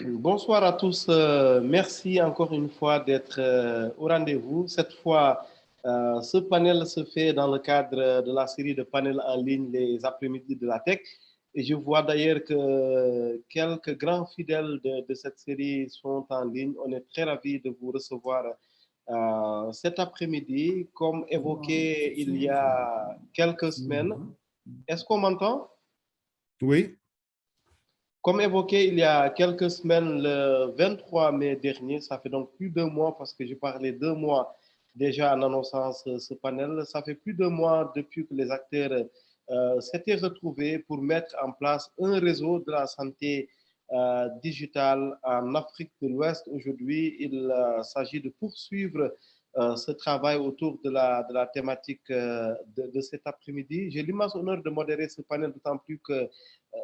Bonsoir à tous. Merci encore une fois d'être au rendez-vous. Cette fois, ce panel se fait dans le cadre de la série de panels en ligne les après-midi de la tech. Et je vois d'ailleurs que quelques grands fidèles de cette série sont en ligne. On est très ravis de vous recevoir cet après-midi. Comme évoqué il y a quelques semaines. Est-ce qu'on m'entend? Oui. Comme évoqué il y a quelques semaines, le 23 mai dernier, ça fait donc plus d'1 mois, parce que j'ai parlé 2 mois déjà en annonçant ce panel, ça fait plus d'1 mois depuis que les acteurs s'étaient retrouvés pour mettre en place un réseau de la santé digitale en Afrique de l'Ouest. Aujourd'hui, il s'agit de poursuivre ce travail autour de la thématique de cet après-midi. J'ai l'immense honneur de modérer ce panel, d'autant plus que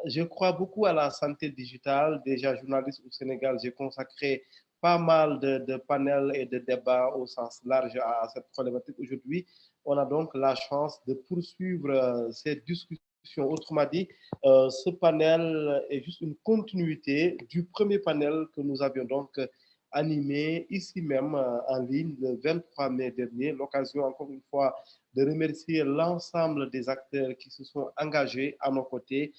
je crois beaucoup à la santé digitale. Déjà journaliste au Sénégal, j'ai consacré pas mal de panels et de débats au sens large à cette problématique. Aujourd'hui, on a donc la chance de poursuivre ces discussions. Autrement dit, ce panel est juste une continuité du premier panel que nous avions donc animé ici même en ligne le 23 mai dernier. L'occasion encore une fois de remercier l'ensemble des acteurs qui se sont engagés à nos côtés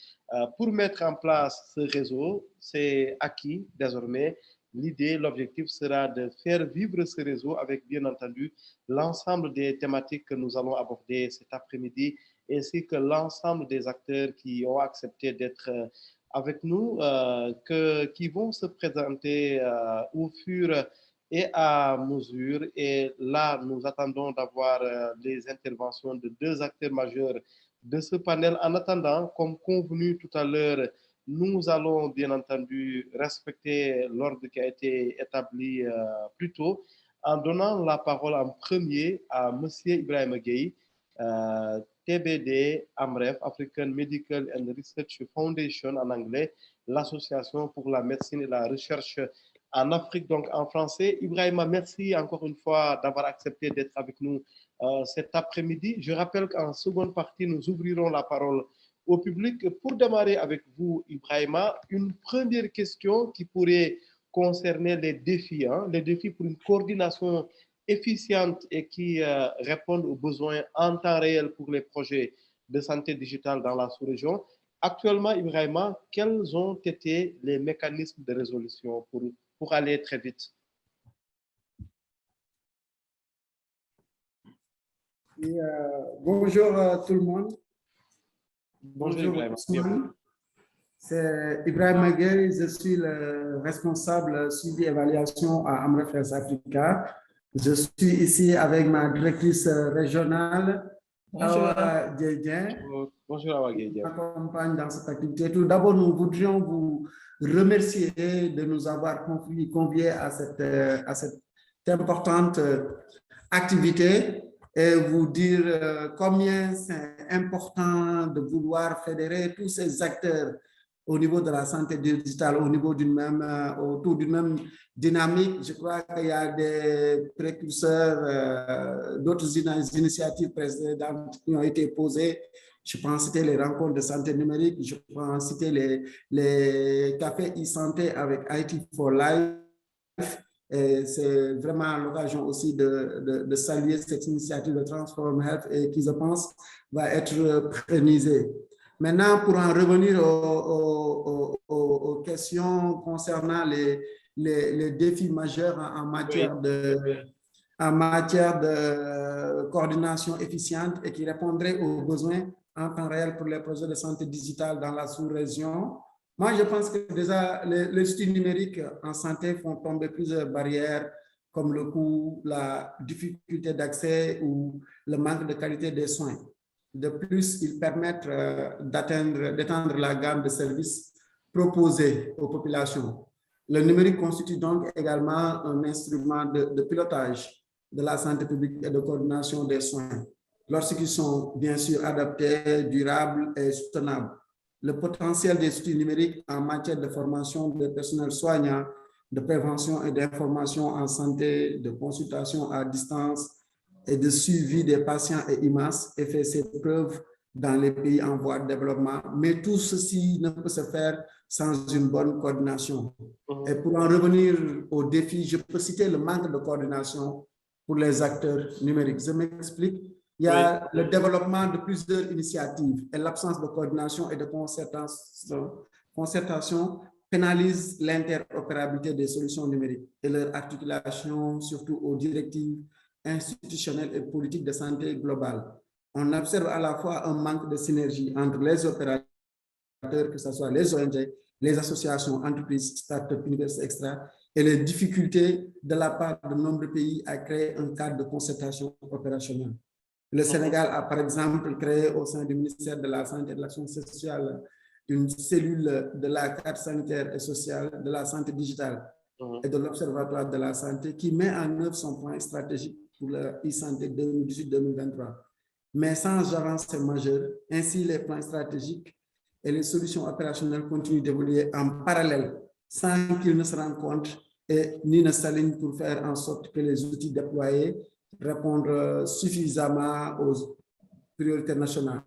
pour mettre en place ce réseau. C'est acquis désormais. L'idée, l'objectif sera de faire vivre ce réseau avec, bien entendu, l'ensemble des thématiques que nous allons aborder cet après-midi, ainsi que l'ensemble des acteurs qui ont accepté d'être avec nous, qui vont se présenter au fur et à mesure. Et là, nous attendons d'avoir les interventions de 2 acteurs majeurs de ce panel. En attendant, comme convenu tout à l'heure, nous allons bien entendu respecter l'ordre qui a été établi plus tôt en donnant la parole en premier à M. Ibrahima Gueye, TBD AMREF, African Medical and Research Foundation en anglais, l'association pour la médecine et la recherche en Afrique, donc en français. Ibrahima, merci encore une fois d'avoir accepté d'être avec nous cet après-midi. Je rappelle qu'en seconde partie, nous ouvrirons la parole au public. Pour démarrer avec vous, Ibrahima, une première question qui pourrait concerner les défis pour une coordination efficiente et qui répondent aux besoins en temps réel pour les projets de santé digitale dans la sous-région. Actuellement, Ibrahima, quels ont été les mécanismes de résolution pour aller très vite? Et, bonjour tout le monde. Bonjour Ibrahima. C'est Ibrahima Gueye, je suis le responsable suivi évaluation à Amref Africa. Je suis ici avec ma directrice régionale, Awa Djedjen. Bonjour Awa Djedjen. Qui m'accompagne dans cette activité. Tout d'abord, nous voudrions vous remercier de nous avoir conviés à cette importante activité et vous dire combien c'est important de vouloir fédérer tous ces acteurs au niveau de la santé digitale, au niveau autour d'une même dynamique. Je crois qu'il y a des précurseurs, d'autres initiatives précédentes qui ont été posées. Je pense citer les rencontres de santé numérique, je pense citer les cafés e-santé avec IT for Life. C'est vraiment l'occasion aussi de saluer cette initiative de Transform Health et qui, je pense, va être pérennisée. Maintenant, pour en revenir aux questions concernant les défis majeurs en matière de coordination efficiente et qui répondraient aux besoins en temps réel pour les projets de santé digitale dans la sous-région. Moi, je pense que déjà, les outils numériques en santé font tomber plusieurs barrières comme le coût, la difficulté d'accès ou le manque de qualité des soins. De plus, ils permettent d'étendre la gamme de services proposés aux populations. Le numérique constitue donc également un instrument de pilotage de la santé publique et de coordination des soins, lorsqu'ils sont bien sûr adaptés, durables et soutenables. Le potentiel des outils numériques en matière de formation des personnels soignants, de prévention et d'information en santé, de consultation à distance et de suivi des patients et IMAS et fait ses preuves dans les pays en voie de développement, mais tout ceci ne peut se faire sans une bonne coordination. Et pour en revenir au défi, je peux citer le manque de coordination pour les acteurs numériques. Je m'explique. Il y a le développement de plusieurs initiatives et l'absence de coordination et de concertation pénalise l'interopérabilité des solutions numériques et leur articulation surtout aux directives institutionnelles et politiques de santé globale. On observe à la fois un manque de synergie entre les opérateurs, que ce soit les ONG, les associations, entreprises, start-up, universités, etc., et les difficultés de la part de nombreux pays à créer un cadre de concertation opérationnelle. Le Sénégal a par exemple créé au sein du ministère de la Santé et de l'Action sociale une cellule de la carte sanitaire et sociale de la santé digitale et de l'Observatoire de la santé qui met en œuvre son plan stratégique pour la e-santé 2018-2023. Mais sans avancée majeure, ainsi les plans stratégiques et les solutions opérationnelles continuent d'évoluer en parallèle sans qu'ils ne se rencontrent et ni ne s'alignent pour faire en sorte que les outils déployés répondent suffisamment aux priorités nationales.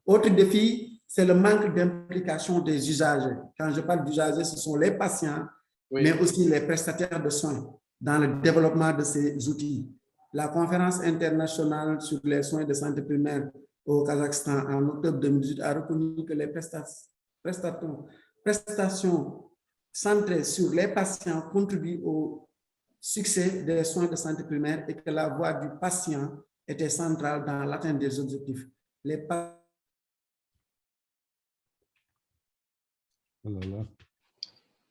Autre défi, c'est le manque d'implication des usagers. Quand je parle d'usagers, ce sont les patients, mais aussi les prestataires de soins dans le développement de ces outils. La conférence internationale sur les soins de santé primaire au Kazakhstan en octobre 2018 a reconnu que les prestations centrées sur les patients contribuent au succès des soins de santé primaire et que la voix du patient était centrale dans l'atteinte des objectifs.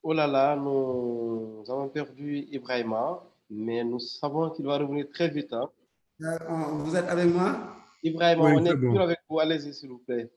Oh là là, nous avons perdu Ibrahima, mais nous savons qu'il va revenir très vite. Hein. Vous êtes avec moi? Ibrahima, on est toujours avec vous. Allez-y, s'il vous plaît.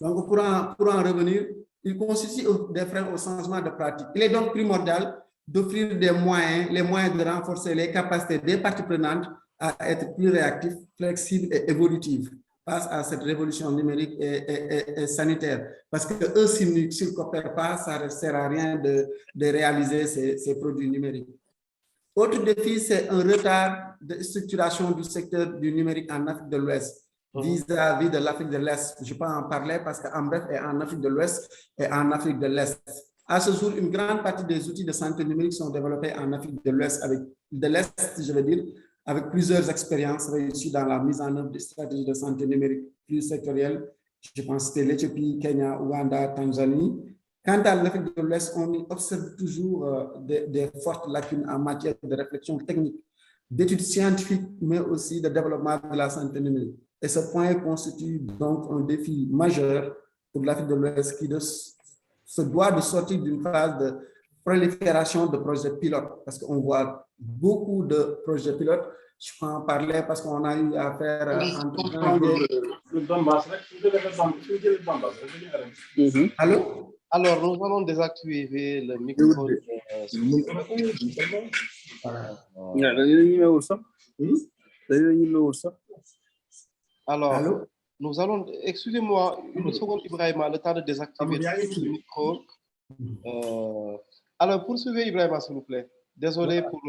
Donc, pour en revenir, il constitue des freins au changement de pratique. Il est donc primordial d'offrir des moyens, les moyens de renforcer les capacités des parties prenantes à être plus réactifs, flexibles et évolutifs face à cette révolution numérique et sanitaire. Parce que eux, s'ils ne coopèrent pas, ça ne sert à rien de réaliser ces produits numériques. Autre défi, c'est un retard de structuration du secteur du numérique en Afrique de l'Ouest vis-à-vis de l'Afrique de l'Est. Je peux en parler parce qu'en bref, est en Afrique de l'Ouest et en Afrique de l'Est. À ce jour, une grande partie des outils de santé numérique sont développés en Afrique de l'Ouest, je veux dire, avec plusieurs expériences réussies dans la mise en œuvre des stratégies de santé numérique plus sectorielles. Je pense que c'était l'Éthiopie, Kenya, Ouganda, Tanzanie. Quant à l'Afrique de l'Ouest, on observe toujours des fortes lacunes en matière de réflexion technique, d'études scientifiques, mais aussi de développement de la santé numérique. Et ce point constitue donc un défi majeur pour l'Afrique de l'Ouest qui se doit de sortir d'une phase de prolifération de projets pilotes, parce qu'on voit beaucoup de projets pilotes. Je peux en parler parce qu'on a eu à faire Allô? Alors, nous allons désactiver le micro. Alors, allô? Nous allons, excusez-moi, une seconde, Ibrahima, le temps de désactiver le micro. Alors, poursuivez, Ibrahima, s'il vous plaît. Désolé pour...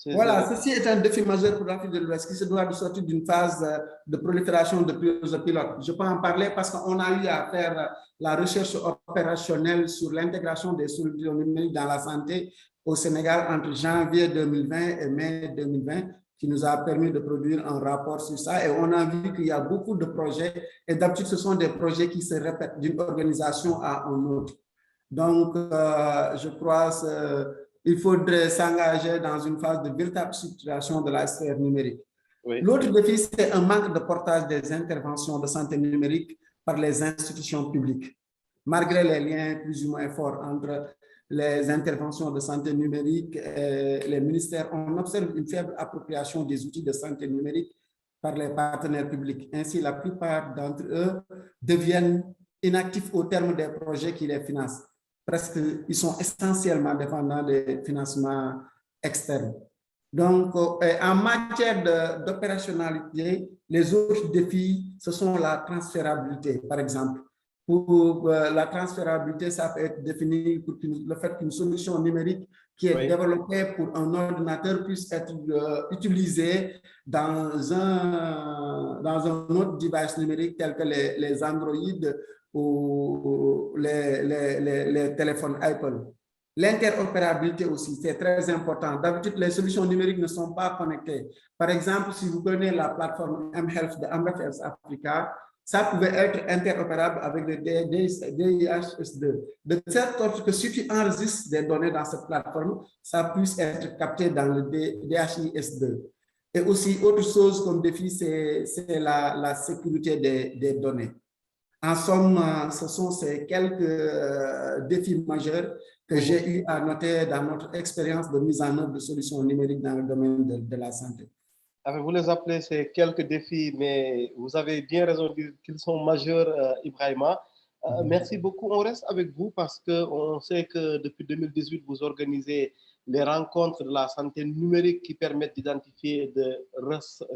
Voilà, ceci est un défi majeur pour l'Afrique de l'Ouest qui se doit de sortir d'une phase de prolifération de projets pilotes. Je peux en parler parce qu'on a eu à faire la recherche opérationnelle sur l'intégration des solutions numériques dans la santé au Sénégal entre janvier 2020 et mai 2020, qui nous a permis de produire un rapport sur ça. Et on a vu qu'il y a beaucoup de projets, et d'habitude, ce sont des projets qui se répètent d'une organisation à une autre. Donc, je crois qu'il faudrait s'engager dans une phase de véritable structuration de la sphère numérique. Oui. L'autre défi, c'est un manque de portage des interventions de santé numérique par les institutions publiques. Malgré les liens plus ou moins forts entre les interventions de santé numérique et les ministères, on observe une faible appropriation des outils de santé numérique par les partenaires publics. Ainsi, la plupart d'entre eux deviennent inactifs au terme des projets qui les financent. Presque, ils sont essentiellement dépendants des financements externes. Donc, en matière d'opérationnalité, les autres défis, ce sont la transférabilité, par exemple. Pour la transférabilité, ça peut être défini pour le fait qu'une solution numérique qui est développée pour un ordinateur puisse être utilisée dans un autre device numérique tel que les Android ou les téléphones Apple. L'interopérabilité aussi, c'est très important. D'habitude, les solutions numériques ne sont pas connectées. Par exemple, si vous prenez la plateforme mHealth de Amref Health Africa, ça pouvait être interopérable avec le DHIS2, de telle sorte que si tu enregistres des données dans cette plateforme, ça puisse être capté dans le DHIS2. Et aussi, autre chose comme défi, c'est la sécurité des données. En somme, ce sont ces quelques défis majeurs que j'ai eu à noter dans notre expérience de mise en œuvre de solutions numériques dans le domaine de la santé. Vous les appelez ces quelques défis, mais vous avez bien raison de dire qu'ils sont majeurs, Ibrahima. Merci beaucoup. On reste avec vous parce qu'on sait que depuis 2018, vous organisez les rencontres de la santé numérique qui permettent d'identifier et de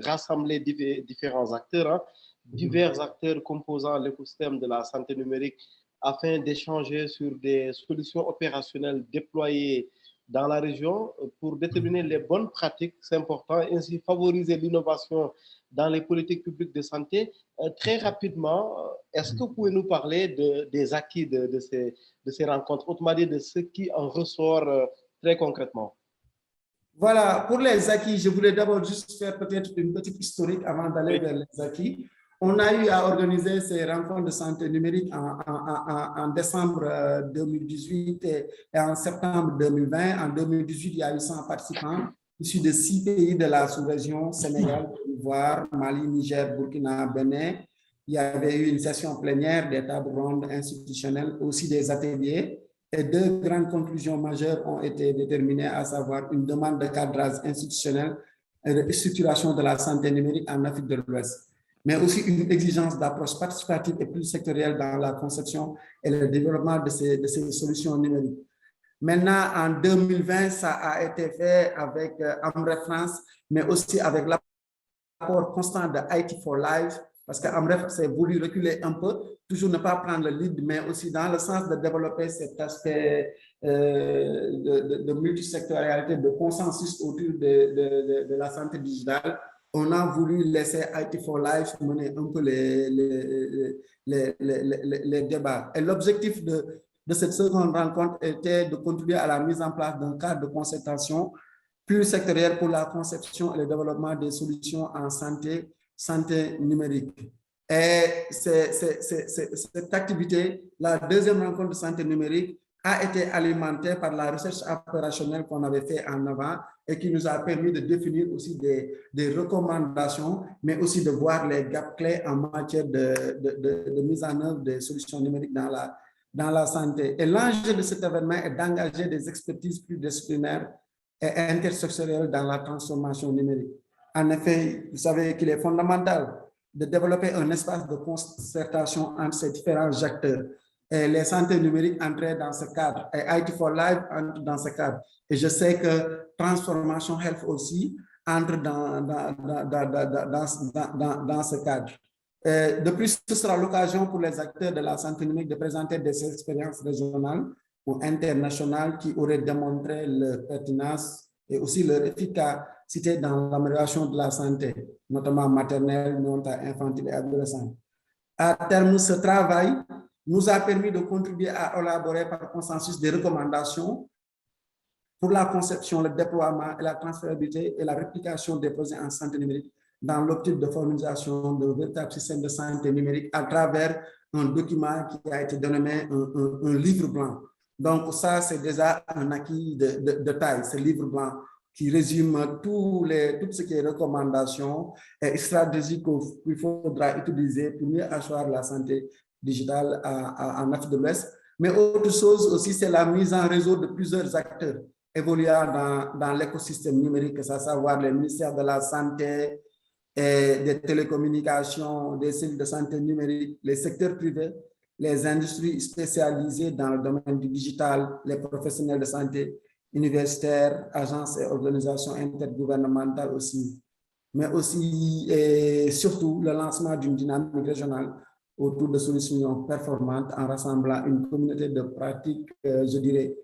rassembler différents acteurs, divers acteurs composant l'écosystème de la santé numérique afin d'échanger sur des solutions opérationnelles déployées dans la région pour déterminer les bonnes pratiques, c'est important, et ainsi favoriser l'innovation dans les politiques publiques de santé. Très rapidement, est-ce que vous pouvez nous parler des acquis de ces rencontres, autrement dit de ce qui en ressort très concrètement? Voilà, pour les acquis, je voulais d'abord juste faire peut-être une petite historique avant d'aller vers les acquis. On a eu à organiser ces rencontres de santé numérique en décembre 2018 et en septembre 2020. En 2018, il y a eu 100 participants issus de 6 pays de la sous-région, Sénégal, Côte d'Ivoire, Mali, Niger, Burkina, Bénin. Il y avait eu une session plénière, des tables rondes institutionnelles, aussi des ateliers. Et 2 grandes conclusions majeures ont été déterminées, à savoir une demande de cadrage institutionnel et de structuration de la santé numérique en Afrique de l'Ouest, mais aussi une exigence d'approche participative et plus sectorielle dans la conception et le développement de ces solutions numériques. Maintenant, en 2020, ça a été fait avec Amref France, mais aussi avec l'apport constant de IT for Life, parce qu'Amref s'est voulu reculer un peu, toujours ne pas prendre le lead, mais aussi dans le sens de développer cet aspect de multisectorialité, de consensus autour de la santé digitale. On a voulu laisser IT for Life mener un peu les débats. Et l'objectif de cette seconde rencontre était de contribuer à la mise en place d'un cadre de concertation plus sectoriel pour la conception et le développement des solutions en santé numérique. Et cette activité, la deuxième rencontre de santé numérique, a été alimentée par la recherche opérationnelle qu'on avait fait en avant et qui nous a permis de définir aussi des recommandations, mais aussi de voir les gaps clés en matière de mise en œuvre des solutions numériques dans la santé. Et l'enjeu de cet événement est d'engager des expertises pluridisciplinaires et intersectorielles dans la transformation numérique. En effet, vous savez qu'il est fondamental de développer un espace de concertation entre ces différents acteurs. Et les santé numériques entrent dans ce cadre, et IT for Life entre dans ce cadre. Et je sais que Transformation Health aussi entre dans ce cadre. De plus, ce sera l'occasion pour les acteurs de la santé numérique de présenter des expériences régionales ou internationales qui auraient démontré leur pertinence et aussi leur efficacité dans l'amélioration de la santé, notamment maternelle, néonatale, infantile et adolescente. À terme, ce travail nous a permis de contribuer à élaborer par consensus des recommandations pour la conception, le déploiement et la transférabilité et la réplication des projets en santé numérique dans l'optique de formalisation de véritables systèmes de santé numérique à travers un document qui a été dénommé un livre blanc. Donc ça, c'est déjà un acquis de taille, ce livre blanc qui résume tout ce qui est recommandations et stratégies qu'il faudra utiliser pour mieux asseoir la santé digitale en Afrique de l'Ouest. Mais autre chose aussi, c'est la mise en réseau de plusieurs acteurs évoluant dans l'écosystème numérique, à savoir les ministères de la Santé, et des télécommunications, des services de santé numérique, les secteurs privés, les industries spécialisées dans le domaine du digital, les professionnels de santé, universitaires, agences et organisations intergouvernementales aussi, mais aussi et surtout le lancement d'une dynamique régionale autour de solutions performantes en rassemblant une communauté de pratiques, je dirais,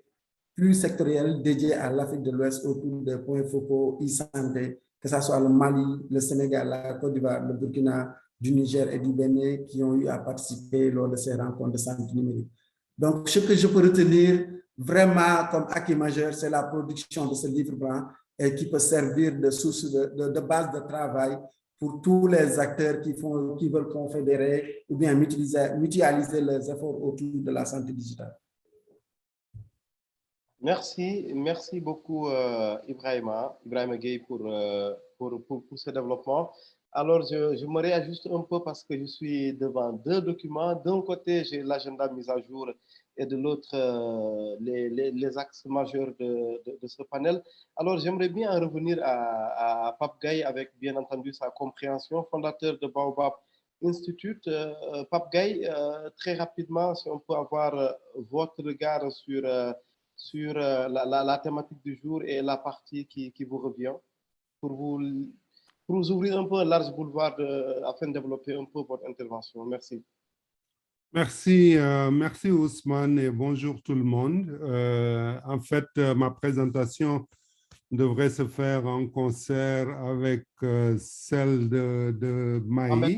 plus sectorielles dédiées à l'Afrique de l'Ouest autour des points focaux e-santé, que ce soit le Mali, le Sénégal, la Côte d'Ivoire, le Burkina, du Niger et du Bénin qui ont eu à participer lors de ces rencontres de santé numérique. Donc, ce que je peux retenir vraiment comme acquis majeur, c'est la production de ce livre blanc et qui peut servir de source de base de travail pour tous les acteurs qui veulent confédérer ou bien mutualiser leurs efforts autour de la santé digitale. Merci beaucoup Ibrahima Gueye pour ce développement. Alors, je me réajuste un peu parce que je suis devant deux documents. D'un côté, j'ai l'agenda mis à jour et de l'autre, les axes majeurs de ce panel. Alors, j'aimerais bien en revenir à Pape Gaye avec, bien entendu, sa compréhension, fondateur de Baobab Institute. Pape Gaye, très rapidement, si on peut avoir votre regard sur la thématique du jour et la partie qui vous revient pour vous ouvrir un peu un large boulevard afin de développer un peu votre intervention. Merci. Merci Ousmane et bonjour tout le monde. En fait, ma présentation devrait se faire en concert avec celle de Mohamed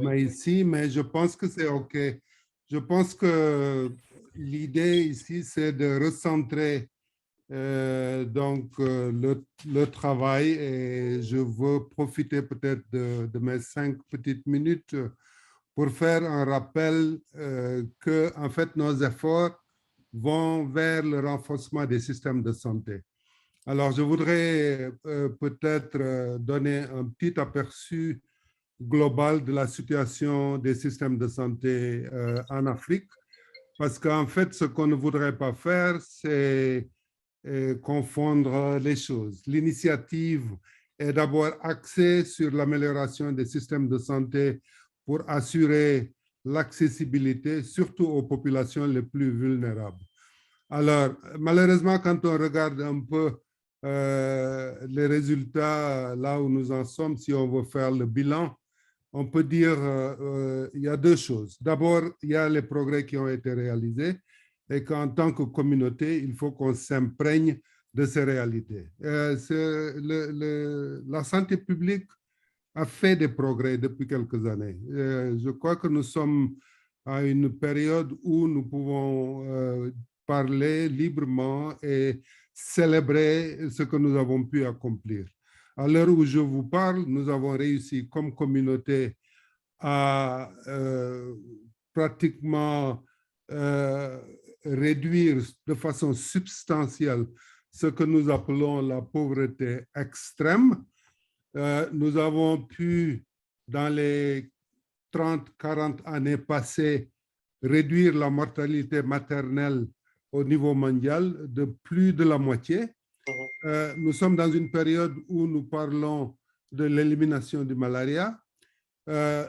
Maïssi, mais je pense que c'est OK. Je pense que l'idée ici, c'est de recentrer le travail et je veux profiter peut-être de mes 5 petites minutes pour faire un rappel que en fait, nos efforts vont vers le renforcement des systèmes de santé. Alors, je voudrais peut-être donner un petit aperçu global de la situation des systèmes de santé en Afrique, parce qu'en fait, ce qu'on ne voudrait pas faire, c'est confondre les choses. L'initiative est d'abord axée sur l'amélioration des systèmes de santé pour assurer l'accessibilité, surtout aux populations les plus vulnérables. Alors, malheureusement, quand on regarde un peu les résultats là où nous en sommes, si on veut faire le bilan, on peut dire il y a 2 choses. D'abord, il y a les progrès qui ont été réalisés et qu'en tant que communauté, il faut qu'on s'imprègne de ces réalités. La santé publique a fait des progrès depuis quelques années. Je crois que nous sommes à une période où nous pouvons parler librement et célébrer ce que nous avons pu accomplir. À l'heure où je vous parle, nous avons réussi comme communauté à pratiquement réduire de façon substantielle ce que nous appelons la pauvreté extrême. Nous avons pu, dans les 30-40 années passées, réduire la mortalité maternelle au niveau mondial de plus de la moitié. Nous sommes dans une période où nous parlons de l'élimination du malaria.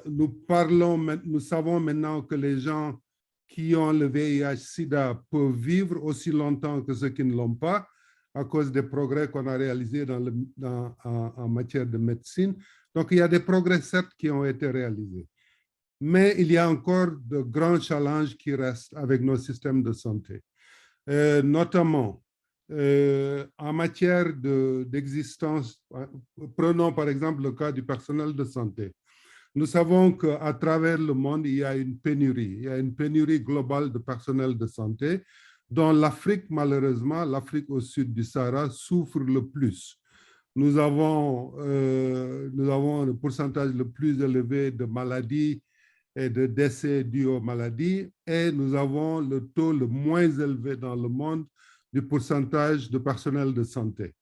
Nous savons maintenant que les gens qui ont le VIH-Sida peuvent vivre aussi longtemps que ceux qui ne l'ont pas à cause des progrès qu'on a réalisés en matière de médecine. Donc, il y a des progrès, certes, qui ont été réalisés. Mais il y a encore de grands challenges qui restent avec nos systèmes de santé. Notamment, en matière d'existence, prenons par exemple le cas du personnel de santé. Nous savons qu'à travers le monde, il y a une pénurie. Il y a une pénurie globale de personnel de santé dont l'Afrique, malheureusement, l'Afrique au sud du Sahara souffre le plus. Nous avons le pourcentage le plus élevé de maladies et de décès dus aux maladies et nous avons le taux le moins élevé dans le monde du pourcentage de personnel de santé.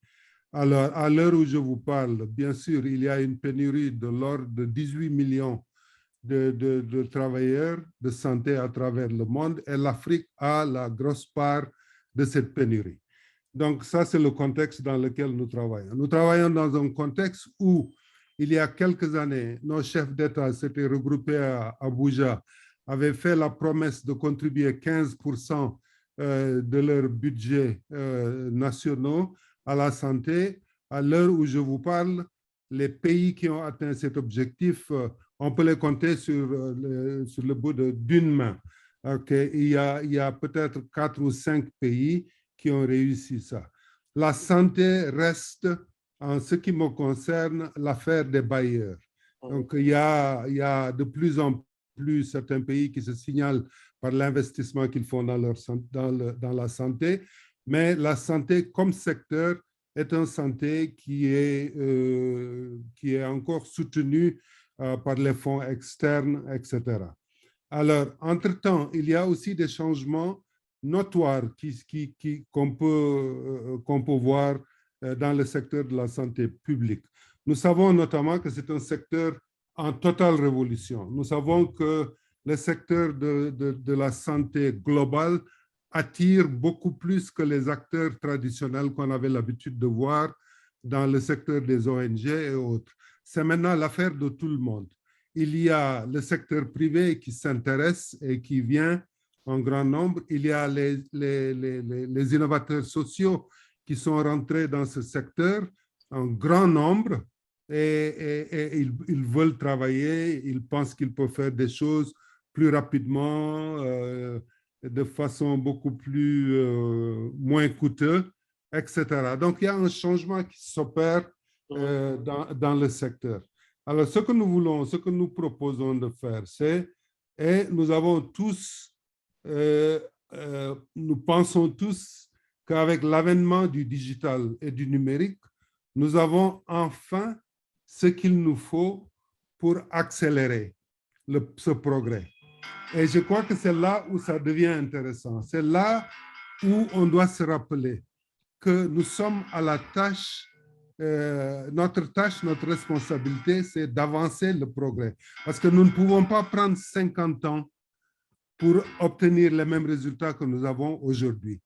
Alors, à l'heure où je vous parle, bien sûr, il y a une pénurie de l'ordre de 18 millions de travailleurs de santé à travers le monde et l'Afrique a la grosse part de cette pénurie. Donc, ça, c'est le contexte dans lequel nous travaillons. Nous travaillons dans un contexte où, il y a quelques années, nos chefs d'État s'étaient regroupés à Abuja, avaient fait la promesse de contribuer 15% de leur budget nationaux à la santé. À l'heure où je vous parle, les pays qui ont atteint cet objectif on peut les compter sur le bout d'une main. Okay. Il y a peut-être 4 ou 5 pays qui ont réussi ça. La santé reste, en ce qui me concerne, l'affaire des bailleurs. Donc, il y a de plus en plus certains pays qui se signalent par l'investissement qu'ils font dans la santé, mais la santé comme secteur est une santé qui est encore soutenue par les fonds externes, etc. Alors, entre-temps, il y a aussi des changements notoires qu'on peut voir dans le secteur de la santé publique. Nous savons notamment que c'est un secteur en totale révolution. Nous savons que le secteur de la santé globale attire beaucoup plus que les acteurs traditionnels qu'on avait l'habitude de voir dans le secteur des ONG et autres. C'est maintenant l'affaire de tout le monde. Il y a le secteur privé qui s'intéresse et qui vient en grand nombre. Il y a les innovateurs sociaux qui sont rentrés dans ce secteur en grand nombre et ils veulent travailler, ils pensent qu'ils peuvent faire des choses plus rapidement, de façon beaucoup moins coûteuse, etc. Donc, il y a un changement qui s'opère dans le secteur. Alors, ce que nous proposons de faire, et nous avons tous, nous pensons tous qu'avec l'avènement du digital et du numérique, nous avons enfin ce qu'il nous faut pour accélérer ce progrès. Et je crois que c'est là où ça devient intéressant. C'est là où on doit se rappeler que nous sommes à la tâche. Notre tâche, notre responsabilité, c'est d'avancer le progrès. Parce que nous ne pouvons pas prendre 50 ans pour obtenir les mêmes résultats que nous avons aujourd'hui.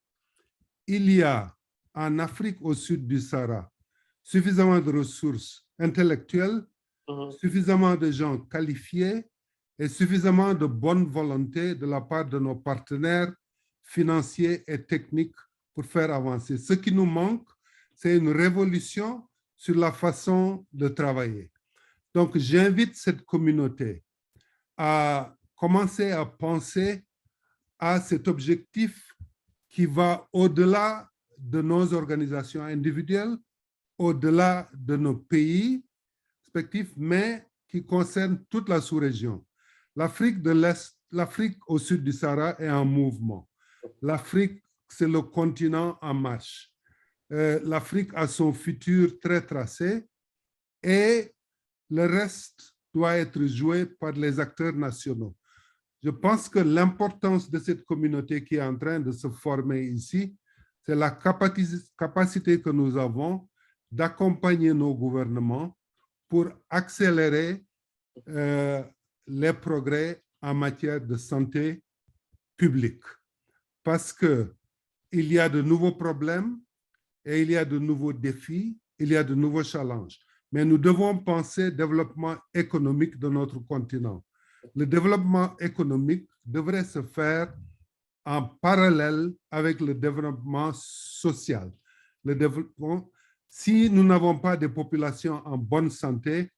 Il y a en Afrique au sud du Sahara suffisamment de ressources intellectuelles, suffisamment de gens qualifiés et suffisamment de bonne volonté de la part de nos partenaires financiers et techniques pour faire avancer. Ce qui nous manque, c'est une révolution sur la façon de travailler. Donc, j'invite cette communauté à commencer à penser à cet objectif qui va au-delà de nos organisations individuelles, au-delà de nos pays respectifs, mais qui concerne toute la sous-région. L'Afrique de l'Est, l'Afrique au sud du Sahara est en mouvement. L'Afrique, c'est le continent en marche. L'Afrique a son futur très tracé et le reste doit être joué par les acteurs nationaux. Je pense que l'importance de cette communauté qui est en train de se former ici, c'est la capacité que nous avons d'accompagner nos gouvernements pour accélérer les progrès en matière de santé publique. Parce qu'il y a de nouveaux problèmes et il y a de nouveaux défis, il y a de nouveaux challenges. Mais nous devons penser développement économique de notre continent. Le développement économique devrait se faire en parallèle avec le développement social. Le développement, si nous n'avons pas de populations en bonne santé,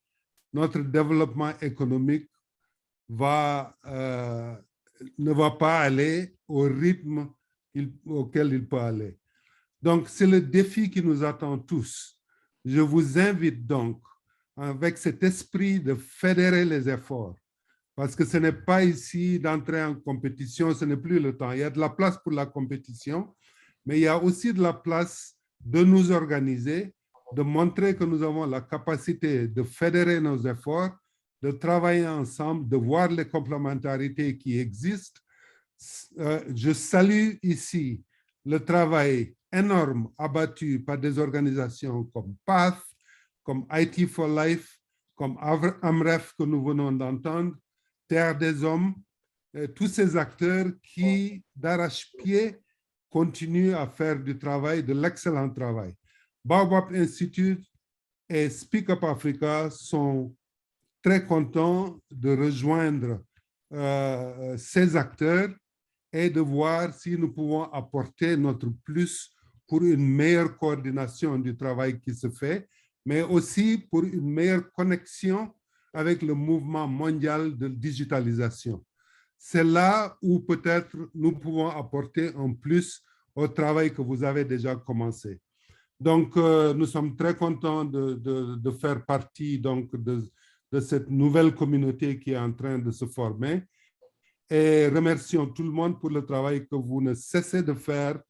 notre développement économique ne va pas aller au rythme auquel il peut aller. Donc, c'est le défi qui nous attend tous. Je vous invite donc, avec cet esprit de fédérer les efforts, parce que ce n'est pas ici d'entrer en compétition, ce n'est plus le temps. Il y a de la place pour la compétition, mais il y a aussi de la place de nous organiser, de montrer que nous avons la capacité de fédérer nos efforts, de travailler ensemble, de voir les complémentarités qui existent. Je salue ici le travail énorme abattu par des organisations comme PATH, comme IT for Life, comme AMREF que nous venons d'entendre, Terre des Hommes, tous ces acteurs qui, d'arrache-pied, continuent à faire du travail, de l'excellent travail. Baobab Institute et Speak Up Africa sont très contents de rejoindre ces acteurs et de voir si nous pouvons apporter notre plus pour une meilleure coordination du travail qui se fait, mais aussi pour une meilleure connexion avec le mouvement mondial de digitalisation. C'est là où peut-être nous pouvons apporter un plus au travail que vous avez déjà commencé. Donc, nous sommes très contents de faire partie donc, de cette nouvelle communauté qui est en train de se former et remercions tout le monde pour le travail que vous ne cessez de faire,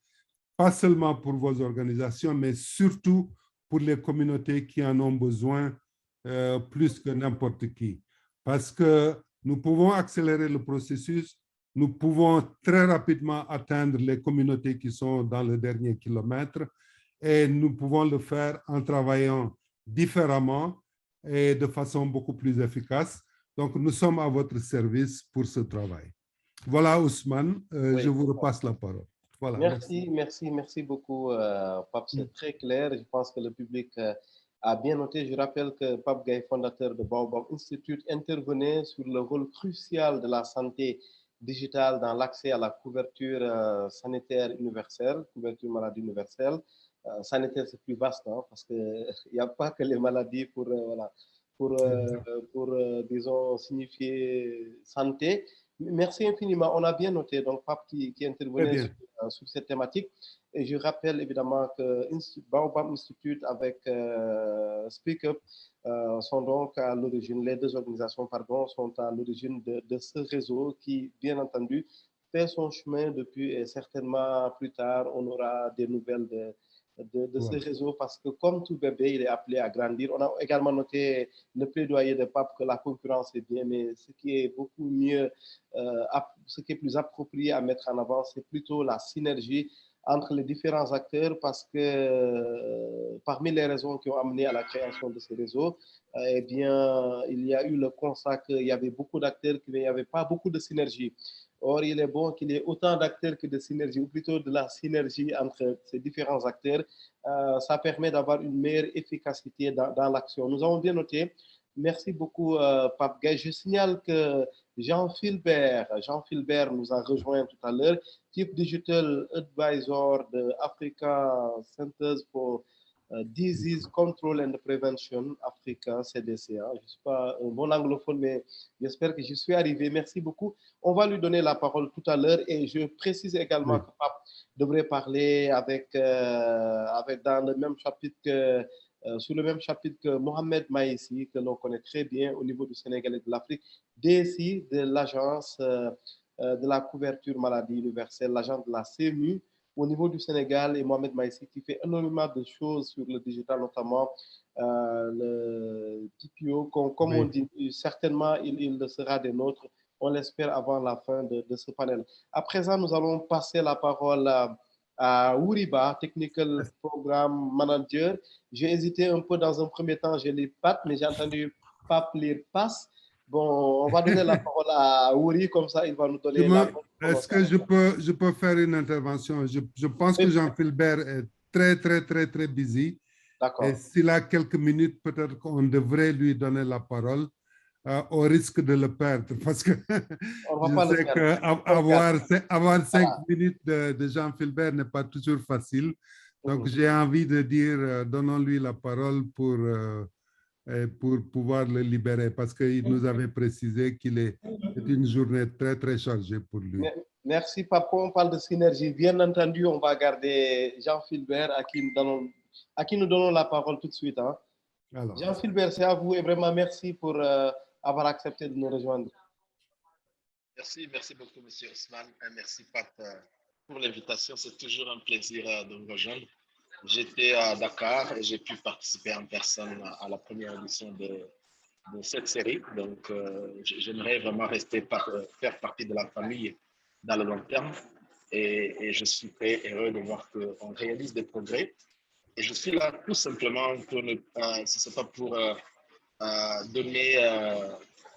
pas seulement pour vos organisations, mais surtout pour les communautés qui en ont besoin plus que n'importe qui. Parce que nous pouvons accélérer le processus, nous pouvons très rapidement atteindre les communautés qui sont dans le dernier kilomètre et nous pouvons le faire en travaillant différemment et de façon beaucoup plus efficace. Donc, nous sommes à votre service pour ce travail. Voilà, Ousmane, Oui. je vous repasse la parole. Voilà, merci beaucoup, Pape. C'est très clair. Je pense que le public a bien noté. Je rappelle que Pape Gaye, fondateur de Baobab Institute, intervenait sur le rôle crucial de la santé digitale dans l'accès à la couverture sanitaire universelle, couverture maladie universelle. Sanitaire, c'est plus vaste, hein, parce qu'il n'y a pas que les maladies pour disons, signifier santé. Merci infiniment. On a bien noté, donc, Pape qui intervenait sur cette thématique. Et je rappelle évidemment que Baobab Institute avec Speak Up sont donc à l'origine, les deux organisations, pardon, sont à l'origine de ce réseau qui, bien entendu, fait son chemin depuis et certainement plus tard, on aura des nouvelles de ce réseau parce que comme tout bébé, il est appelé à grandir. On a également noté le plaidoyer de Pape que la concurrence est bien, mais ce qui est beaucoup mieux, ce qui est plus approprié à mettre en avant, c'est plutôt la synergie entre les différents acteurs parce que parmi les raisons qui ont amené à la création de ce réseau, eh bien, il y a eu le constat qu'il y avait beaucoup d'acteurs, qu'il n'y avait pas beaucoup de synergie. Or, il est bon qu'il y ait autant d'acteurs que de synergie, ou plutôt de la synergie entre ces différents acteurs. Ça permet d'avoir une meilleure efficacité dans l'action. Nous avons bien noté. Merci beaucoup, Pape Gaye. Je signale que Jean Philbert nous a rejoint tout à l'heure, Chief Digital Advisor de Africa Centers for Disease Control and Prevention, Africa, CDCA. Je ne suis pas un bon anglophone, mais j'espère que je suis arrivé. Merci beaucoup. On va lui donner la parole tout à l'heure et je précise également que Pape devrait parler dans le même chapitre que sur le même chapitre que Mohamed Maïssi, que l'on connaît très bien au niveau du Sénégal et de l'Afrique, DSI de l'agence de la couverture maladie universelle, l'agence de la CMU au niveau du Sénégal, et Mohamed Maïssi qui fait énormément de choses sur le digital, notamment le TPO, comme on dit, certainement il sera des nôtres, on l'espère avant la fin de ce panel. À présent, nous allons passer la parole à Ouriba, Technical Program Manager. J'ai hésité un peu dans un premier temps, j'ai lu PAT, mais j'ai entendu Pape lire PAS. Bon, on va donner la parole à Ouri, comme ça il va nous donner la bonne Est-ce que je peux faire une intervention? Je pense que Jean Philbert est très busy. D'accord. Et s'il a quelques minutes, peut-être qu'on devrait lui donner la parole au risque de le perdre. Parce que je sais qu'avoir 5 minutes de Jean Philbert n'est pas toujours facile. Donc, j'ai envie de dire, donnons-lui la parole pour pouvoir le libérer parce qu'il nous avait précisé qu'il est une journée très chargée pour lui. Merci, Pape. On parle de synergie. Bien entendu, on va garder Jean Philbert à qui nous donnons la parole tout de suite. Hein. Jean Philbert, c'est à vous et vraiment merci pour avoir accepté de nous rejoindre. Merci beaucoup, M. Ousmane. Merci, Pape, pour l'invitation. C'est toujours un plaisir de vous rejoindre. J'étais à Dakar et j'ai pu participer en personne à la première édition de cette série. Donc, j'aimerais vraiment faire partie de la famille dans le long terme. Et je suis très heureux de voir qu'on réalise des progrès. Et je suis là tout simplement ce n'est pas pour donner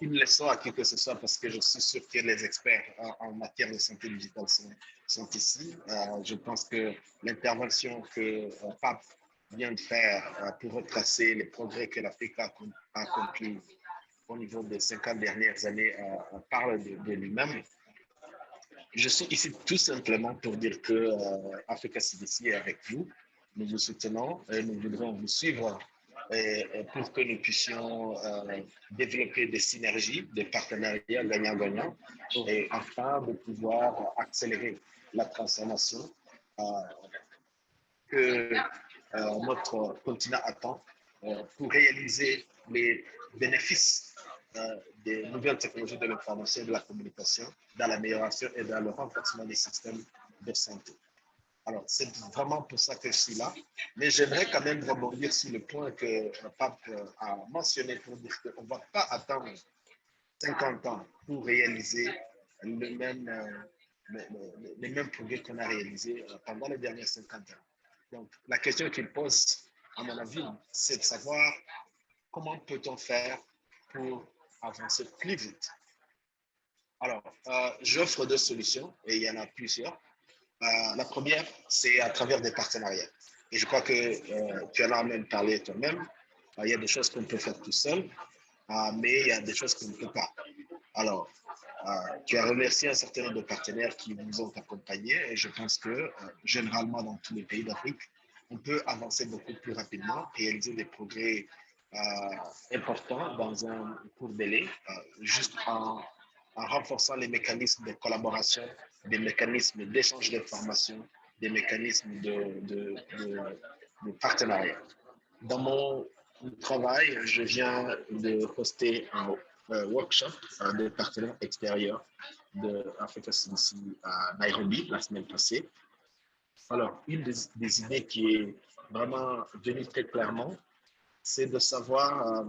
une leçon à qui que ce soit, parce que je suis sûr que les experts en matière de santé digitale sont ici. Je pense que l'intervention que Pape vient de faire pour retracer les progrès que l'Afrique a accomplis au niveau des 50 dernières années parle de lui-même. Je suis ici tout simplement pour dire que Africa CDC est avec vous. Nous vous soutenons et nous voudrons vous suivre et pour que nous puissions développer des synergies, des partenariats gagnant-gagnant, et afin de pouvoir accélérer la transformation que notre continent attend pour réaliser les bénéfices des nouvelles technologies de l'information et de la communication dans l'amélioration et dans le renforcement des systèmes de santé. Alors, c'est vraiment pour ça que je suis là. Mais j'aimerais quand même rebondir sur le point que Pape a mentionné pour dire qu'on ne va pas attendre 50 ans pour réaliser les mêmes progrès qu'on a réalisés pendant les dernières 50 ans. Donc, la question qu'il pose, à mon avis, c'est de savoir comment peut-on faire pour avancer plus vite. Alors, j'offre deux solutions et il y en a plusieurs. La première, c'est à travers des partenariats. Et je crois que tu en as même parlé toi-même. Il y a des choses qu'on peut faire tout seul, mais il y a des choses qu'on ne peut pas. Alors, tu as remercié un certain nombre de partenaires qui vous ont accompagnés et je pense que généralement dans tous les pays d'Afrique, on peut avancer beaucoup plus rapidement, réaliser des progrès importants dans un court délai, juste en renforçant les mécanismes de collaboration, des mécanismes d'échange d'informations, des mécanismes de partenariat. Dans mon travail, je viens de poster un workshop de partenaires extérieurs de Africa CDC à Nairobi la semaine passée. Alors, une des idées qui est vraiment venue très clairement, c'est de savoir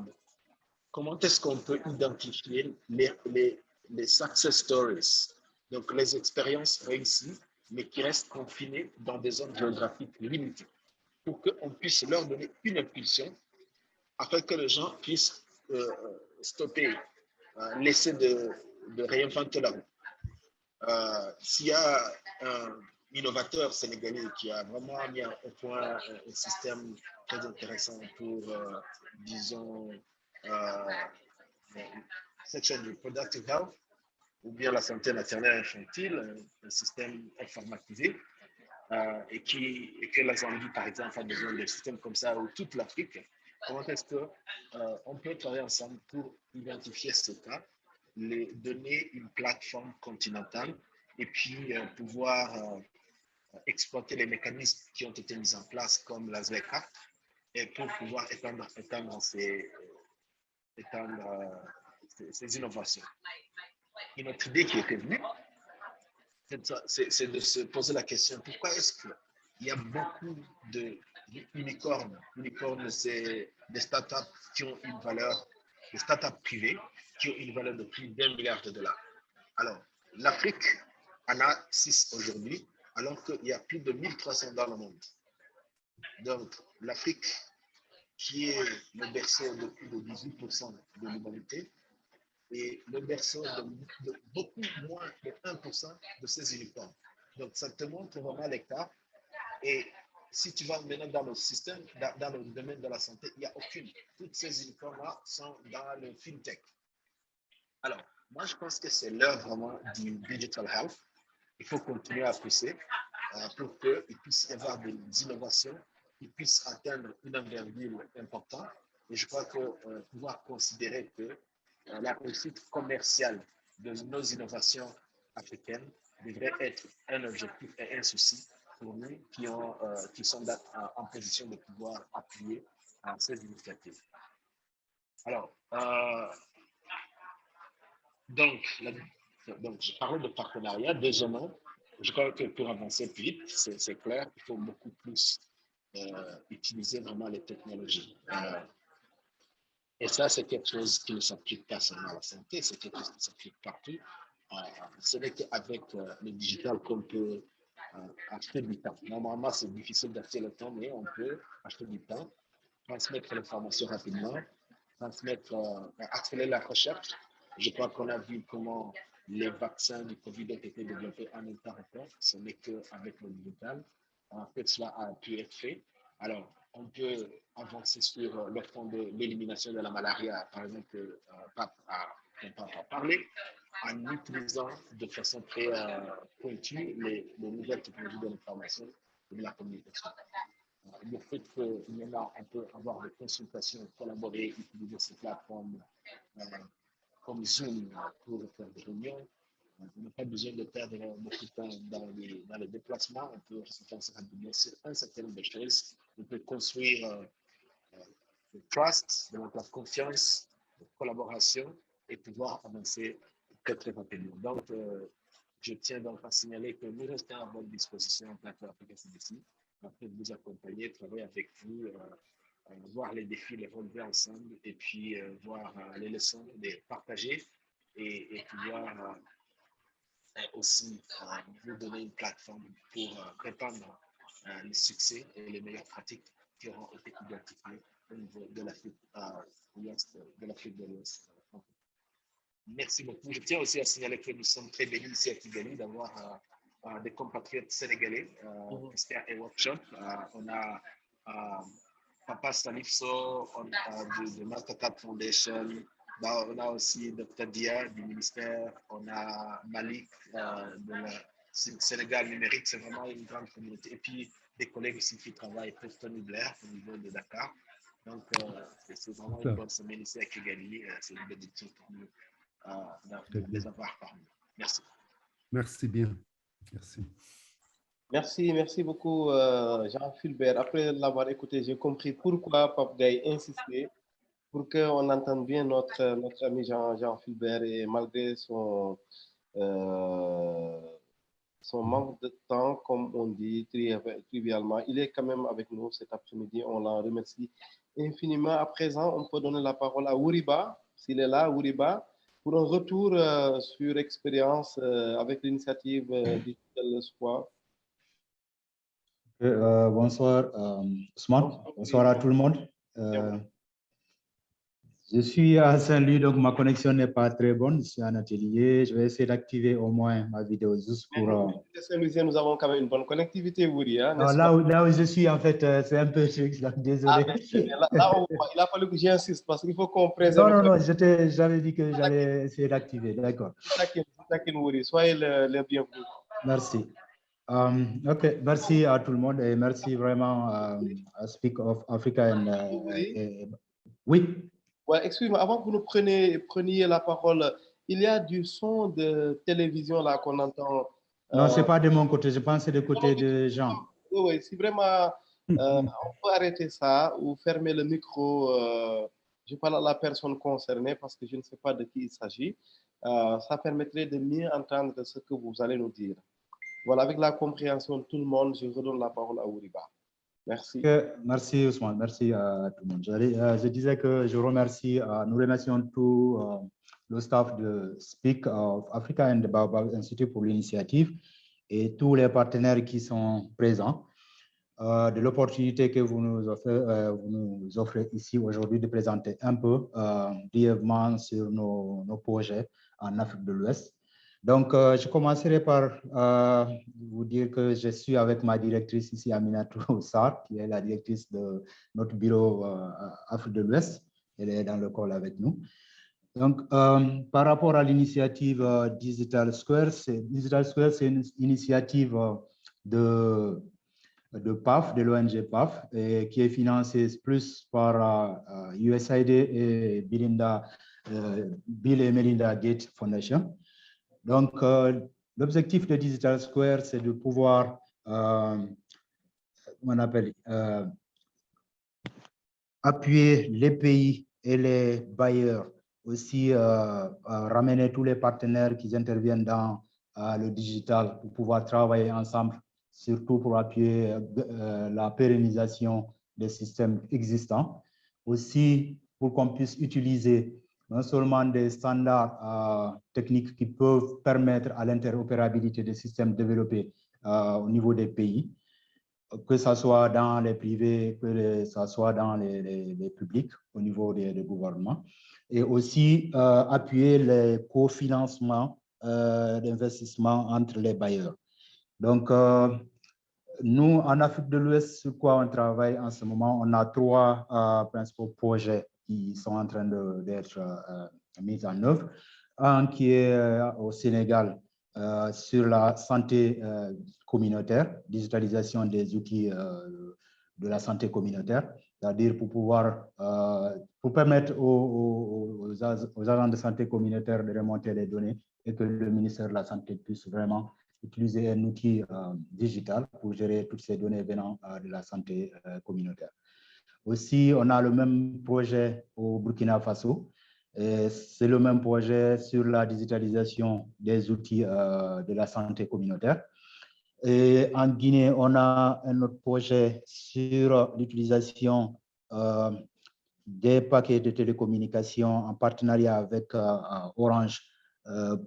comment est-ce qu'on peut identifier les success stories, donc les expériences réussies, mais qui restent confinées dans des zones géographiques limitées, pour qu'on puisse leur donner une impulsion afin que les gens puissent stopper, laisser de réinventer la roue. S'il y a un innovateur sénégalais qui a vraiment mis au point un système très intéressant pour, disons, section du reproductive health, ou bien la santé maternelle infantile, un système informatisé, et que la Zambie, par exemple, a besoin d'un système comme ça, ou toute l'Afrique. Comment est-ce qu'on peut travailler ensemble pour identifier ce cas, les donner une plateforme continentale et puis pouvoir exploiter les mécanismes qui ont été mis en place comme la ZLECA et pour pouvoir étendre ces innovations. Une autre idée qui était venue, c'est de se poser la question, pourquoi est-ce qu'il y a beaucoup d'unicornes? Unicornes, c'est des startups qui ont une valeur, des startups privées qui ont une valeur de plus d'1 milliard de dollars. Alors, l'Afrique en a 6 aujourd'hui, alors qu'il y a plus de 1300 dans le monde. Donc, l'Afrique, qui est le berceau de plus de 18% de l'humanité, et le berceau de beaucoup moins de 1% de ces unicornes. Donc, ça te montre vraiment l'écart. Et si tu vas maintenant dans le système, dans le domaine de la santé, il n'y a aucune. Toutes ces unicornes-là sont dans le fintech. Alors, moi, je pense que c'est l'heure vraiment du digital health. Il faut continuer à pousser pour qu'il puisse y avoir des innovations qui puissent atteindre une envergure importante. Et je crois que pouvoir considérer que la réussite commerciale de nos innovations africaines devrait être un objectif et un souci pour nous qui sommes en position de pouvoir appuyer ces initiatives. Alors, donc, je parlais de partenariat. Deuxièmement, je crois que pour avancer plus vite, c'est clair, il faut beaucoup plus utiliser vraiment les technologies. Et ça, c'est quelque chose qui ne s'applique pas seulement à la santé, c'est quelque chose qui s'applique partout. Ce n'est qu'avec le digital qu'on peut acheter du temps. Normalement, c'est difficile d'acheter le temps, mais on peut acheter du temps, transmettre l'information rapidement, accélérer la recherche. Je crois qu'on a vu comment les vaccins du Covid ont été développés en un temps record. Ce n'est qu'avec le digital. En fait, cela a pu être fait. Alors, on peut avancer sur le front de l'élimination de la malaria, par exemple, Pape a parlé, en utilisant de façon très pointue les nouvelles technologies de l'information et de la communication. le fait que maintenant on peut avoir des consultations, collaborer, utiliser ces plateformes comme Zoom pour faire des réunions. On n'a pas besoin de perdre beaucoup de temps dans les déplacements. On peut se concentrer sur un certain nombre de choses. On peut construire le trust, donc la confiance, la collaboration et pouvoir avancer très, très rapidement. Donc, je tiens donc à signaler que nous restons à votre disposition en tant qu'Africa CDC, afin de vous accompagner, travailler avec vous, voir les défis, les relever ensemble et puis voir les leçons, les partager et pouvoir aussi vous donner une plateforme pour répandre les succès et les meilleures pratiques qui auront été identifiées au niveau de l'Afrique de l'Ouest. Merci beaucoup. Je tiens aussi à signaler que nous sommes très bénis ici à Kigali d'avoir des compatriotes sénégalais, experts et workshops. On a Papa Salifso, on a de Mastercard Foundation, on a aussi Dr. Dia du ministère, on a Malik de la Sénégal numérique, c'est vraiment une grande communauté. Et puis des collègues aussi qui travaillent pour Tony Blair au niveau de Dakar. Donc c'est vraiment une bonne semaine ici à Kigali. C'est une bénédiction pour nous de les avoir parmi nous. Merci. Merci bien. Merci. Merci beaucoup, Jean Fulbert. Après l'avoir écouté, j'ai compris pourquoi Pape Gaye insistait pour qu'on entende bien notre ami Jean Fulbert et malgré son manque de temps, comme on dit trivialement, il est quand même avec nous cet après-midi. On l'en remercie infiniment. À présent, on peut donner la parole à Ouriba, s'il est là, Ouriba, pour un retour sur expérience avec l'initiative Digital Square. Bonsoir, Ousmane. Bonsoir à tout le monde. Je suis à Saint-Louis, donc ma connexion n'est pas très bonne. Je suis en atelier. Je vais essayer d'activer au moins ma vidéo juste pour. Saint-Louisien, nous avons quand même une bonne connectivité, Wouri. Hein, là où je suis, en fait, c'est un peu truc. Désolé. Il a fallu que j'insiste parce qu'il faut qu'on préserve. Non, j'avais dit que j'allais essayer d'activer. D'accord. Soyez le bienvenu. Merci. OK, merci à tout le monde et merci vraiment à Speak of Africa. Oui. Ouais, excuse-moi, avant que vous nous preniez la parole, il y a du son de télévision là qu'on entend. Non, ce n'est pas de mon côté, je pense que c'est du côté de Jean. Oui, si vraiment on peut arrêter ça ou fermer le micro, je parle à la personne concernée parce que je ne sais pas de qui il s'agit. Ça permettrait de mieux entendre ce que vous allez nous dire. Voilà, avec la compréhension de tout le monde, je redonne la parole à Ouriba. Merci. Merci Ousmane, merci à tout le monde. Je disais que nous remercions tout le staff de Speak of Africa and the Baobab Institute pour l'initiative et tous les partenaires qui sont présents de l'opportunité que vous nous offrez ici aujourd'hui de présenter un peu brièvement sur nos projets en Afrique de l'Ouest. Donc, je commencerai par vous dire que je suis avec ma directrice ici, Aminatou Sarr, qui est la directrice de notre bureau Afrique de l'Ouest. Elle est dans le call avec nous. Donc, par rapport à l'initiative Digital Square, c'est une initiative de PAF, de l'ONG PAF, et qui est financée plus par USAID et Bill et Melinda Gates Foundation. Donc, l'objectif de Digital Square, c'est de pouvoir, appuyer les pays et les bailleurs, aussi ramener tous les partenaires qui interviennent dans le digital pour pouvoir travailler ensemble, surtout pour appuyer la pérennisation des systèmes existants. Aussi, pour qu'on puisse utiliser non seulement des standards techniques qui peuvent permettre à l'interopérabilité des systèmes développés au niveau des pays, que ce soit dans les privés, que ce soit dans les publics, au niveau des gouvernements, et aussi appuyer les cofinancements d'investissement entre les bailleurs. Donc, nous, en Afrique de l'Ouest, sur quoi on travaille en ce moment, on a 3 principaux projets qui sont en train d'être mis en œuvre. Un qui est au Sénégal sur la santé communautaire, digitalisation des outils de la santé communautaire, c'est-à-dire pour permettre aux agents de santé communautaire de remonter les données et que le ministère de la Santé puisse vraiment utiliser un outil digital pour gérer toutes ces données venant de la santé communautaire. Aussi, on a le même projet au Burkina Faso. C'est le même projet sur la digitalisation des outils de la santé communautaire. Et en Guinée, on a un autre projet sur l'utilisation des paquets de télécommunications en partenariat avec Orange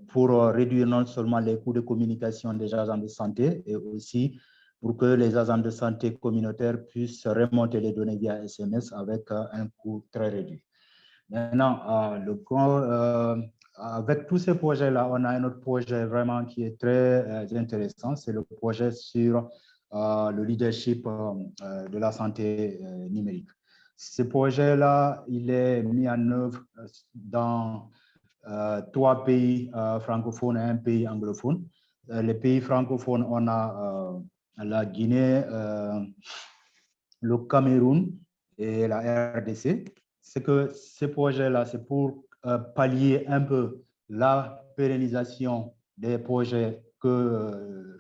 pour réduire non seulement les coûts de communication des agents de santé et aussi pour que les agents de santé communautaires puissent remonter les données via SMS avec un coût très réduit. Maintenant, avec tous ces projets-là, on a un autre projet vraiment qui est très intéressant, c'est le projet sur le leadership de la santé numérique. Ce projet-là, il est mis en œuvre dans 3 pays francophones et un pays anglophone. Les pays francophones, on a la Guinée, le Cameroun et la RDC. C'est que ces projets-là, c'est pour pallier un peu la pérennisation des projets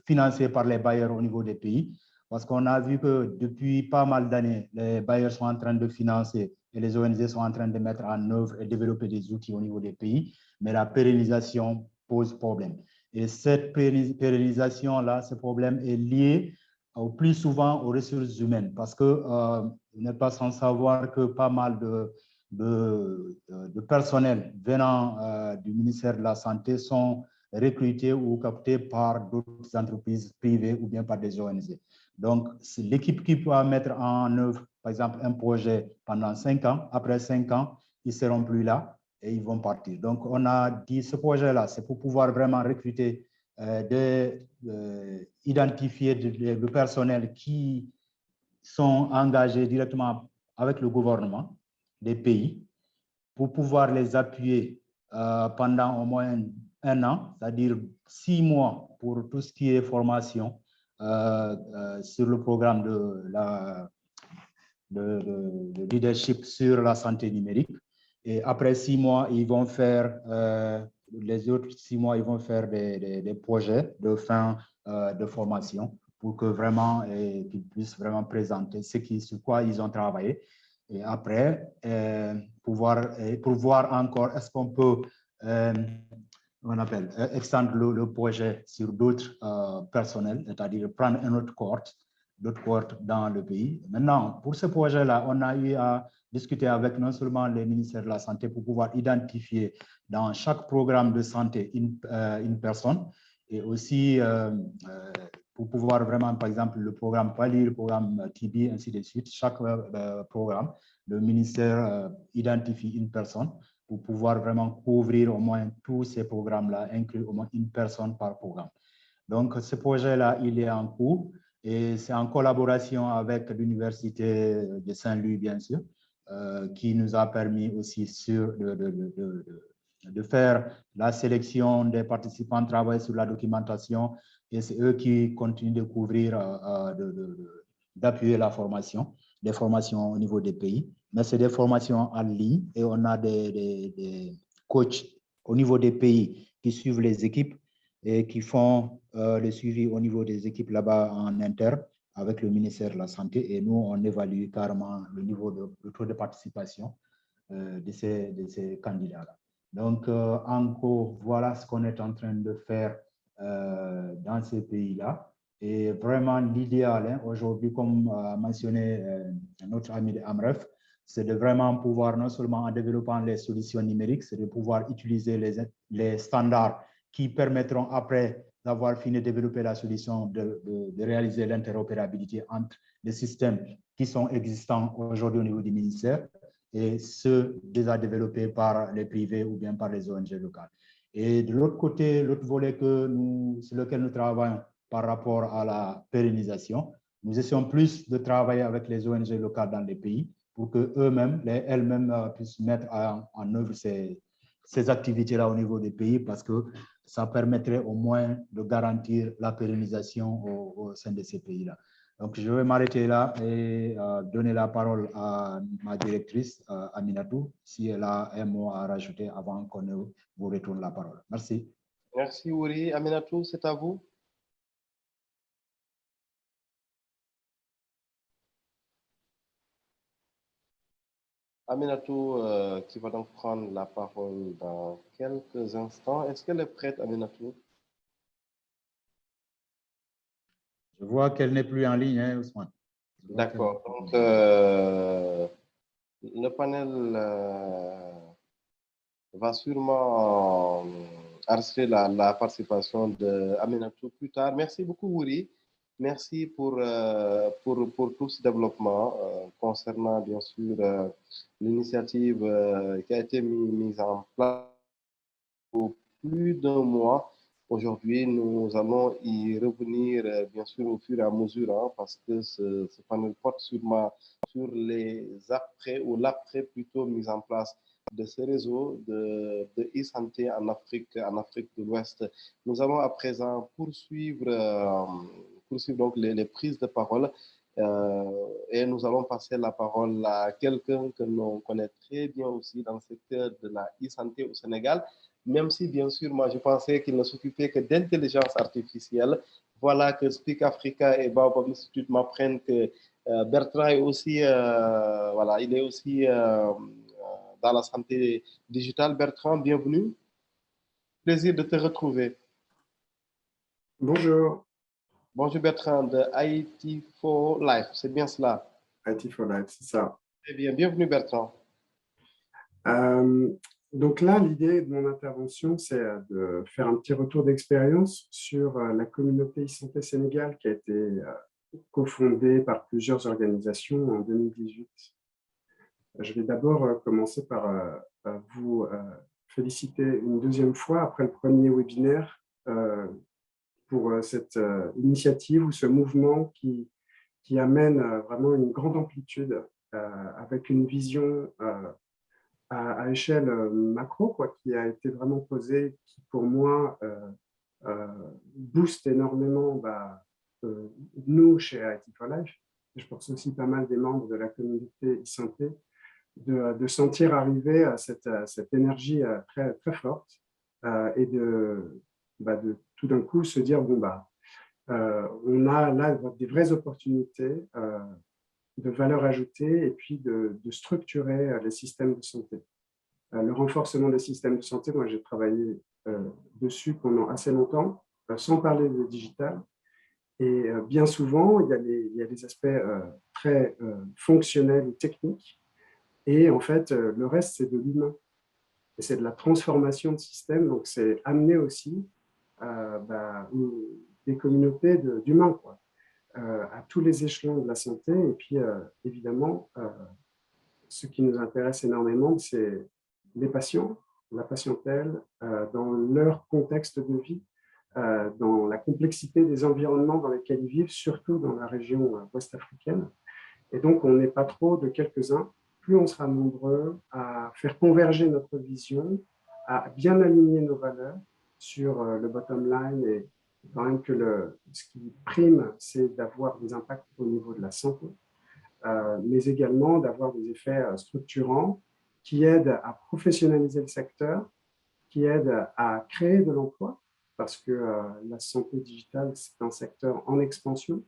financés par les bailleurs au niveau des pays. Parce qu'on a vu que depuis pas mal d'années, les bailleurs sont en train de financer et les ONG sont en train de mettre en œuvre et développer des outils au niveau des pays, mais la pérennisation pose problème. Et cette pérennisation-là, ce problème est lié au plus souvent aux ressources humaines, parce que vous n'êtes pas sans savoir que pas mal de personnel venant du ministère de la Santé sont recrutés ou captés par d'autres entreprises privées ou bien par des ONG. Donc, c'est l'équipe qui peut mettre en œuvre, par exemple, un projet pendant 5 ans. Après 5 ans, ils ne seront plus là et ils vont partir. Donc, on a dit ce projet-là, c'est pour pouvoir vraiment recruter, identifier le personnel qui sont engagés directement avec le gouvernement des pays pour pouvoir les appuyer pendant au moins 1 an, c'est-à-dire 6 mois pour tout ce qui est formation sur le programme de leadership sur la santé numérique. Et après 6 mois, ils vont faire, les autres 6 mois, ils vont faire des projets de fin de formation pour que vraiment, qu'ils puissent vraiment présenter sur quoi ils ont travaillé. Et après, pour voir encore, est-ce qu'on peut extendre le projet sur d'autres personnels, c'est-à-dire prendre un autre cohorte, d'autres cohortes dans le pays. Maintenant, pour ce projet-là, on a eu à discuter avec non seulement les ministères de la Santé pour pouvoir identifier dans chaque programme de santé une personne et aussi pour pouvoir vraiment, par exemple, le programme PALI, le programme TB, ainsi de suite, chaque programme, le ministère identifie une personne pour pouvoir vraiment couvrir au moins tous ces programmes-là, inclure au moins une personne par programme. Donc, ce projet-là, il est en cours et c'est en collaboration avec l'Université de Saint-Louis, bien sûr, qui nous a permis aussi de faire la sélection des participants, travailler sur la documentation et c'est eux qui continuent de couvrir, d'appuyer la formation, des formations au niveau des pays. Mais c'est des formations en ligne et on a des coachs au niveau des pays qui suivent les équipes et qui font le suivi au niveau des équipes là-bas en interne avec le ministère de la Santé. Et nous, on évalue carrément le niveau de taux de participation de ces candidats-là. Donc, en gros, voilà ce qu'on est en train de faire dans ces pays-là. Et vraiment, l'idéal, aujourd'hui, comme mentionné notre ami de Amref, c'est de vraiment pouvoir, non seulement en développant les solutions numériques, c'est de pouvoir utiliser les standards qui permettront après d'avoir fini de développer la solution de réaliser l'interopérabilité entre les systèmes qui sont existants aujourd'hui au niveau du ministère et ceux déjà développés par les privés ou bien par les ONG locales. Et de l'autre côté, l'autre volet sur lequel nous travaillons par rapport à la pérennisation, nous essayons plus de travailler avec les ONG locales dans les pays pour qu'elles-mêmes puissent mettre en œuvre ces activités-là au niveau des pays parce que ça permettrait au moins de garantir la pérennisation au sein de ces pays-là. Donc, je vais m'arrêter là et donner la parole à ma directrice, Aminatou, si elle a un mot à rajouter avant qu'on vous retourne la parole. Merci. Merci, Ouri. Aminatou, c'est à vous. Aminatou, qui va donc prendre la parole dans quelques instants. Est-ce qu'elle est prête, Aminatou? Je vois qu'elle n'est plus en ligne, hein, Ousmane. D'accord. Donc, le panel va sûrement enregistrer la participation d'Aminatou plus tard. Merci beaucoup, Ouri. Merci pour tout ce développement concernant, bien sûr, l'initiative qui a été mise en place pour plus d'un mois. Aujourd'hui, nous allons y revenir, bien sûr, au fur et à mesure, hein, parce que ce panel porte sur les après ou l'après plutôt mise en place de ce réseau de e-santé en Afrique de l'Ouest. Nous allons à présent poursuivre donc les prises de parole et nous allons passer la parole à quelqu'un que l'on connaît très bien aussi dans le secteur de la e-santé au Sénégal. Même si, bien sûr, moi, je pensais qu'il ne s'occupait que d'intelligence artificielle. Voilà que Speak Africa et Baobab Institute m'apprennent que Bertrand est aussi, voilà, il est aussi dans la santé digitale. Bertrand, bienvenue. Plaisir de te retrouver. Bonjour. Bonjour Bertrand, de IT for Life, c'est bien cela? IT for Life, c'est ça. Très bien, bienvenue Bertrand. Donc là, l'idée de mon intervention, c'est de faire un petit retour d'expérience sur la communauté e-santé Sénégal qui a été cofondée par plusieurs organisations en 2018. Je vais d'abord commencer par vous féliciter une deuxième fois après le premier webinaire pour cette initiative ou ce mouvement qui amène vraiment une grande amplitude avec une vision à échelle macro, quoi, qui a été vraiment posée, qui pour moi booste énormément nous chez IT for Life. Je pense aussi pas mal des membres de la communauté e-santé, de sentir arriver à cette énergie très, très forte et de tout d'un coup se dire, bon, on a là des vraies opportunités de valeur ajoutée et puis de structurer les systèmes de santé. Le renforcement des systèmes de santé, moi j'ai travaillé dessus pendant assez longtemps, sans parler de digital. Et bien souvent, il y a des aspects très fonctionnels ou techniques. Et en fait, le reste, c'est de l'humain. Et c'est de la transformation de système. Donc, c'est amener aussi des communautés d'humains, quoi, à tous les échelons de la santé. Et puis, évidemment, ce qui nous intéresse énormément, c'est les patients, la patientèle, dans leur contexte de vie, dans la complexité des environnements dans lesquels ils vivent, surtout dans la région ouest-africaine. Et donc, on n'est pas trop de quelques-uns. Plus on sera nombreux à faire converger notre vision, à bien aligner nos valeurs sur le bottom line et quand même que ce qui prime, c'est d'avoir des impacts au niveau de la santé, mais également d'avoir des effets structurants qui aident à professionnaliser le secteur, qui aident à créer de l'emploi, parce que la santé digitale, c'est un secteur en expansion.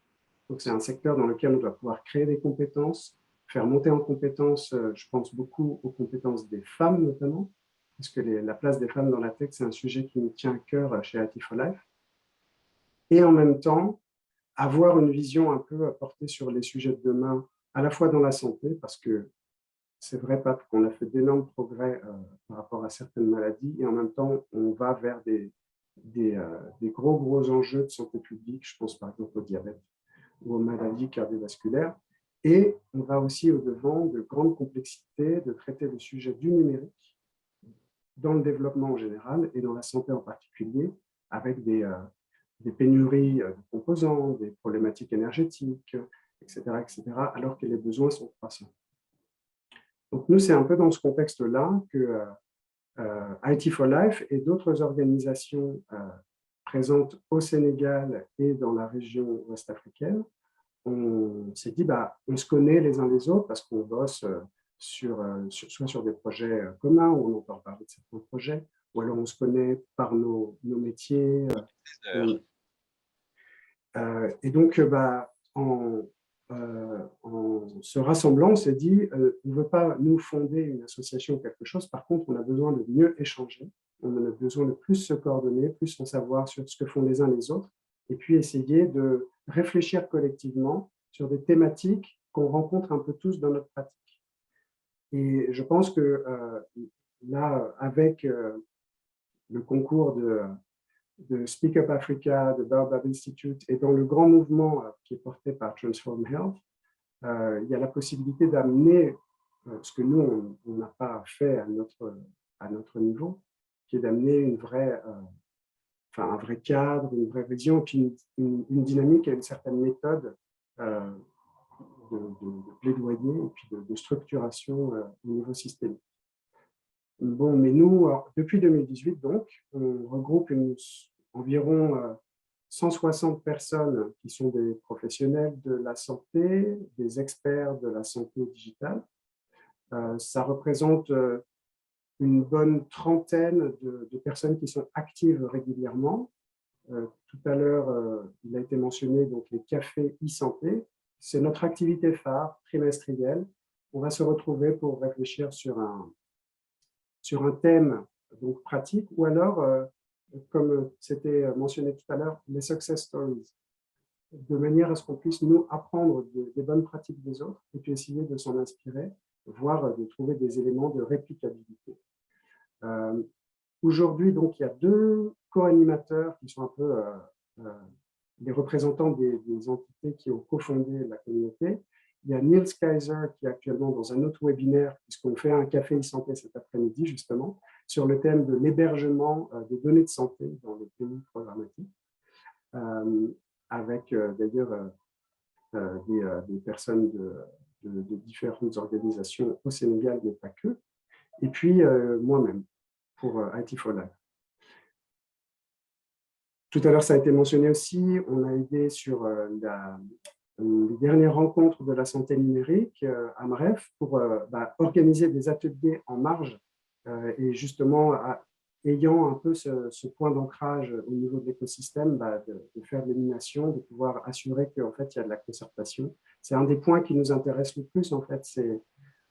Donc, c'est un secteur dans lequel on doit pouvoir créer des compétences, faire monter en compétences, je pense beaucoup aux compétences des femmes notamment, parce que la place des femmes dans la tech, c'est un sujet qui nous tient à cœur chez IT for Life. Et en même temps, avoir une vision un peu portée sur les sujets de demain, à la fois dans la santé, parce que c'est vrai, Pat, qu'on a fait d'énormes progrès par rapport à certaines maladies, et en même temps, on va vers des gros enjeux de santé publique, je pense par exemple au diabète ou aux maladies cardiovasculaires, et on va aussi au-devant de grandes complexités de traiter le sujet du numérique dans le développement en général et dans la santé en particulier, avec des pénuries de composants, des problématiques énergétiques, etc., alors que les besoins sont croissants. Donc nous, c'est un peu dans ce contexte-là que IT for Life et d'autres organisations présentes au Sénégal et dans la région ouest-africaine on s'est dit, on se connaît les uns les autres parce qu'on bosse soit sur des projets communs où on entend parler de certains projets, ou alors on se connaît par nos métiers. Et donc, en se rassemblant, on s'est dit, on ne veut pas nous fonder une association ou quelque chose, par contre, on a besoin de mieux échanger, on a besoin de plus se coordonner, plus en savoir sur ce que font les uns les autres, et puis essayer de réfléchir collectivement sur des thématiques qu'on rencontre un peu tous dans notre pratique. Et je pense que là, avec le concours de Speak Up Africa, de Baobab Institute, et dans le grand mouvement qui est porté par Transform Health, il y a la possibilité d'amener ce que nous, on n'a pas fait à notre niveau, qui est d'amener un vrai cadre, une vraie vision, et puis une dynamique et une certaine méthode de plaidoyer et puis de structuration au niveau systémique. Bon, mais nous, depuis 2018, donc, on regroupe environ 160 personnes qui sont des professionnels de la santé, des experts de la santé digitale. Ça représente une bonne trentaine de personnes qui sont actives régulièrement. Tout à l'heure, il a été mentionné donc, les cafés e-santé. C'est notre activité phare trimestrielle. On va se retrouver pour réfléchir sur un thème donc, pratique, ou alors, comme c'était mentionné tout à l'heure, les success stories, de manière à ce qu'on puisse nous apprendre des bonnes pratiques des autres et puis essayer de s'en inspirer, voire de trouver des éléments de réplicabilité. Aujourd'hui, donc, il y a 2 co-animateurs qui sont un peu les représentants des entités qui ont cofondé la communauté. Il y a Niels Kaiser qui est actuellement dans un autre webinaire, puisqu'on fait un café e-santé cet après-midi, justement, sur le thème de l'hébergement des données de santé dans les pays programmatiques, avec d'ailleurs des personnes de différentes organisations au Sénégal, mais pas que, et puis moi-même, pour IT for Life. Tout à l'heure, ça a été mentionné aussi, on a aidé sur les dernières rencontres de la santé numérique à MREF pour organiser des ateliers en marge et justement, ayant un peu ce point d'ancrage au niveau de l'écosystème, de faire de l'élimination, de pouvoir assurer qu'en fait, il y a de la concertation. C'est un des points qui nous intéresse le plus, en fait,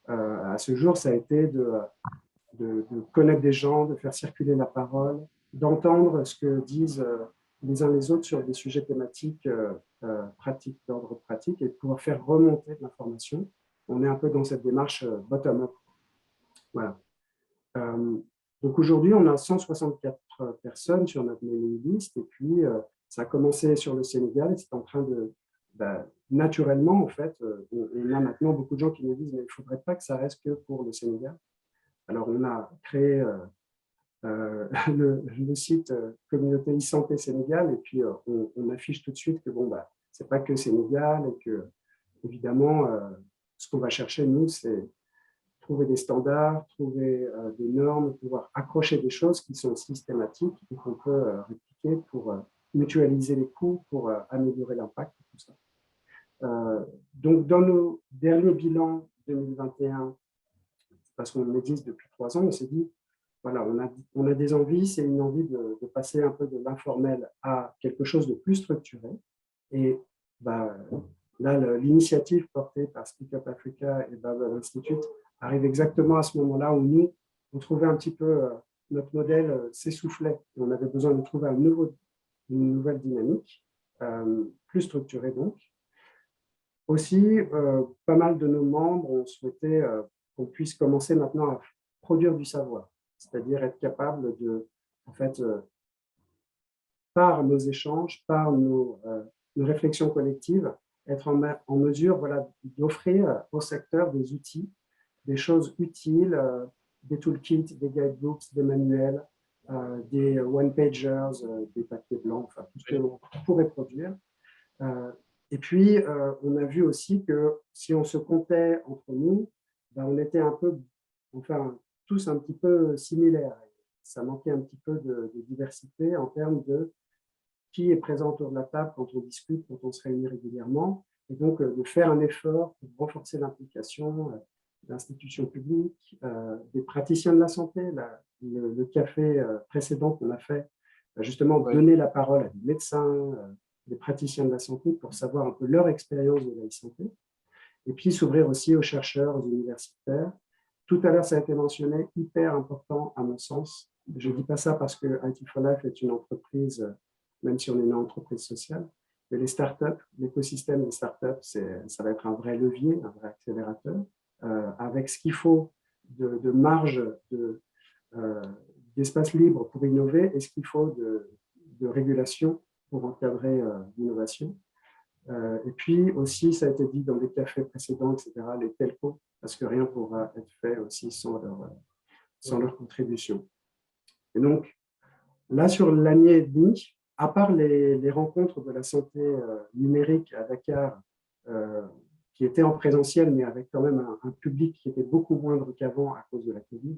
à ce jour, ça a été de connaître des gens, de faire circuler la parole, d'entendre ce que disent les uns les autres sur des sujets thématiques pratiques, d'ordre pratique, et de pouvoir faire remonter de l'information. On est un peu dans cette démarche bottom-up. Voilà. Donc aujourd'hui, on a 164 personnes sur notre mailing list, et puis ça a commencé sur le Sénégal, et c'est en train de, naturellement, en fait, on a maintenant beaucoup de gens qui nous disent, mais il ne faudrait pas que ça reste que pour le Sénégal. Alors, on a créé le site Communauté e-santé Sénégal, et puis on affiche tout de suite que bon, c'est pas que Sénégal, et que, évidemment, ce qu'on va chercher, nous, c'est trouver des standards, trouver des normes, pouvoir accrocher des choses qui sont systématiques et qu'on peut répliquer pour mutualiser les coûts, pour améliorer l'impact, tout ça. Donc, dans nos derniers bilans 2021, parce qu'on existe depuis 3 ans, on s'est dit, voilà, on a des envies, c'est une envie de passer un peu de l'informel à quelque chose de plus structuré. Et là, l'initiative portée par Speak Up Africa et Baobab Institute arrive exactement à ce moment-là où nous, on trouvait un petit peu, notre modèle s'essoufflait. On avait besoin de trouver une nouvelle dynamique, plus structurée donc. Aussi, pas mal de nos membres ont souhaité qu'on puisse commencer maintenant à produire du savoir, c'est-à-dire être capable de, en fait, par nos échanges, par nos réflexions collectives, être en mesure, voilà, d'offrir au secteur des outils, des choses utiles, des toolkits, des guidebooks, des manuels, des one-pagers, des papiers blancs, enfin tout ce que l'on pourrait produire. Et puis, on a vu aussi que si on se comptait entre nous, on était un peu, enfin, tous un petit peu similaires. Ça manquait un petit peu de diversité en termes de qui est présent autour de la table quand on discute, quand on se réunit régulièrement. et donc de faire un effort pour renforcer l'implication d'institutions publiques, des praticiens de la santé. Le café précédent qu'on a fait, justement, donner la parole à des médecins, des praticiens de la santé pour savoir un peu leur expérience de la santé, et puis s'ouvrir aussi aux chercheurs, aux universitaires. Tout à l'heure, ça a été mentionné, hyper important à mon sens. Je ne dis pas ça parce que IT4Life est une entreprise, même si on est une entreprise sociale, mais les startups, l'écosystème des startups, ça va être un vrai levier, un vrai accélérateur, avec ce qu'il faut de marge, d'espace libre pour innover et ce qu'il faut de régulation pour encadrer l'innovation. Et puis aussi, ça a été dit dans les cafés précédents, etc., les telcos, parce que rien ne pourra être fait aussi sans leur contribution. Et donc, là, sur l'année et demie, à part les rencontres de la santé numérique à Dakar, qui étaient en présentiel, mais avec quand même un public qui était beaucoup moindre qu'avant à cause de la Covid,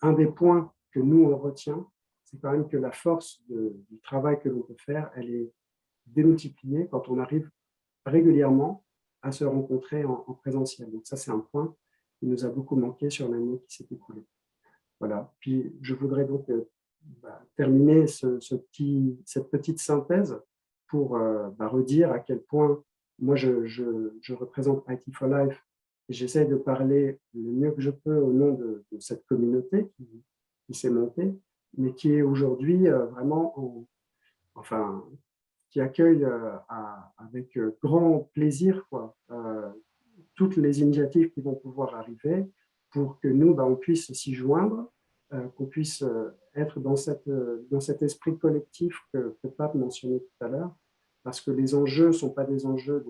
un des points que nous, on retient, c'est quand même que la force du travail que l'on peut faire, elle est démultipliée quand on arrive régulièrement à se rencontrer en présentiel. Donc ça, c'est un point qui nous a beaucoup manqué sur l'année qui s'est écoulée. Voilà. Puis je voudrais donc terminer cette petite synthèse pour redire à quel point moi je représente IT4Life et j'essaie de parler le mieux que je peux au nom de cette communauté qui s'est montée, mais qui est aujourd'hui vraiment qui accueille avec grand plaisir toutes les initiatives qui vont pouvoir arriver pour que nous, on puisse s'y joindre, qu'on puisse être dans cet esprit collectif que Pape mentionnait tout à l'heure, parce que les enjeux ne sont pas des enjeux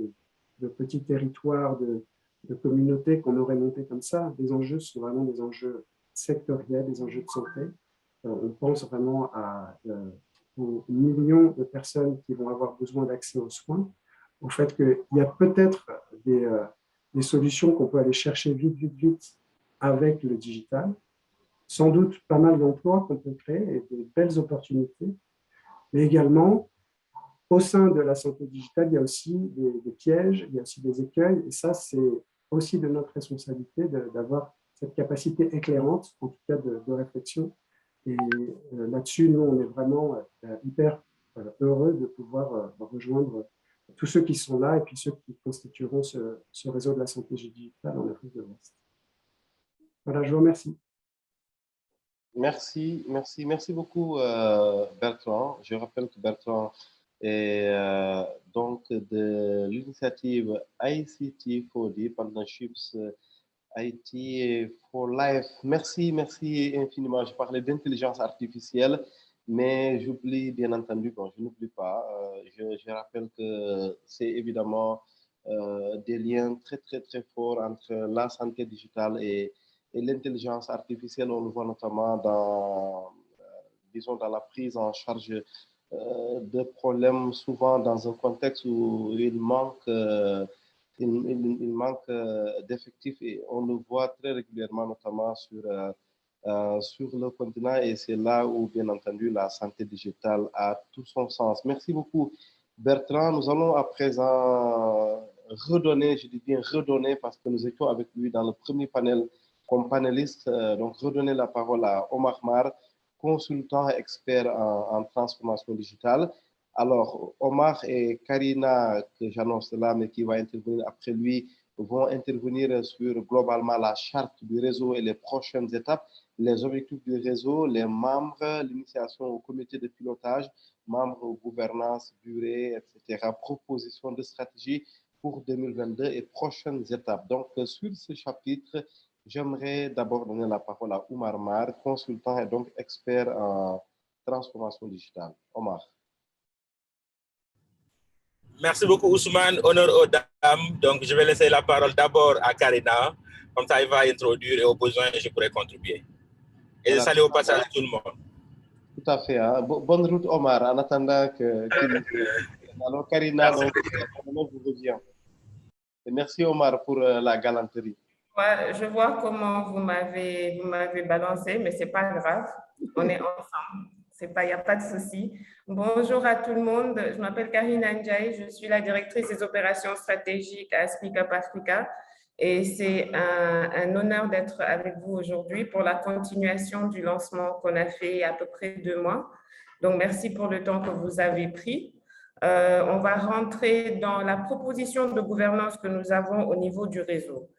de petits territoires, de communautés qu'on aurait montés comme ça. Les enjeux sont vraiment des enjeux sectoriels, des enjeux de santé. On pense vraiment aux millions de personnes qui vont avoir besoin d'accès aux soins, au fait qu'il y a peut-être des solutions qu'on peut aller chercher vite avec le digital, sans doute pas mal d'emplois qu'on peut créer et de belles opportunités, mais également, au sein de la santé digitale, il y a aussi des pièges, il y a aussi des écueils, et ça, c'est aussi de notre responsabilité d'avoir cette capacité éclairante, en tout cas de réflexion. Et là-dessus, nous, on est vraiment hyper heureux de pouvoir rejoindre tous ceux qui sont là et puis ceux qui constitueront ce réseau de la santé digitale en Afrique de l'Ouest. Voilà, je vous remercie. Merci beaucoup, Bertrand. Je rappelle que Bertrand est donc de l'initiative ICT4D, Partnerships IT4Life. Merci infiniment. Je parlais d'intelligence artificielle, mais j'oublie bien entendu, je n'oublie pas, je rappelle que c'est évidemment des liens très forts entre la santé digitale et l'intelligence artificielle. On le voit notamment dans la prise en charge de problèmes, souvent dans un contexte où il manque d'effectifs, et on le voit très régulièrement, notamment sur le continent, et c'est là où, bien entendu, la santé digitale a tout son sens. Merci beaucoup, Bertrand. Nous allons à présent redonner, je dis bien redonner, parce que nous étions avec lui dans le premier panel comme panéliste, donc redonner la parole à Omar Mar, consultant et expert en transformation digitale. Alors, Omar et Karina, que j'annonce là, mais qui va intervenir après lui, vont intervenir sur globalement la charte du réseau et les prochaines étapes, les objectifs du réseau, les membres, l'initiation au comité de pilotage, membres aux gouvernances, durée, etc., propositions de stratégie pour 2022 et prochaines étapes. Donc, sur ce chapitre, j'aimerais d'abord donner la parole à Omar Mar, consultant et donc expert en transformation digitale. Omar. Merci beaucoup, Ousmane. Honneur aux dames. Donc, je vais laisser la parole d'abord à Karina. Comme ça, il va introduire et au besoin, je pourrai contribuer. Et voilà, je salue au passage tout le monde. Tout à fait. Hein. Bonne route, Omar, en attendant alors, Karina, donc, vous revient. Et merci, Omar, pour la galanterie. Ouais, je vois comment vous m'avez balancé, mais ce n'est pas grave. On est ensemble. il n'y a pas de souci. Bonjour à tout le monde. Je m'appelle Karina Ndiaye. Je suis la directrice des opérations stratégiques à Speak Up Africa. Et c'est un honneur d'être avec vous aujourd'hui pour la continuation du lancement qu'on a fait il y a à peu près 2 mois. Donc, merci pour le temps que vous avez pris. On va rentrer dans la proposition de gouvernance que nous avons au niveau du réseau.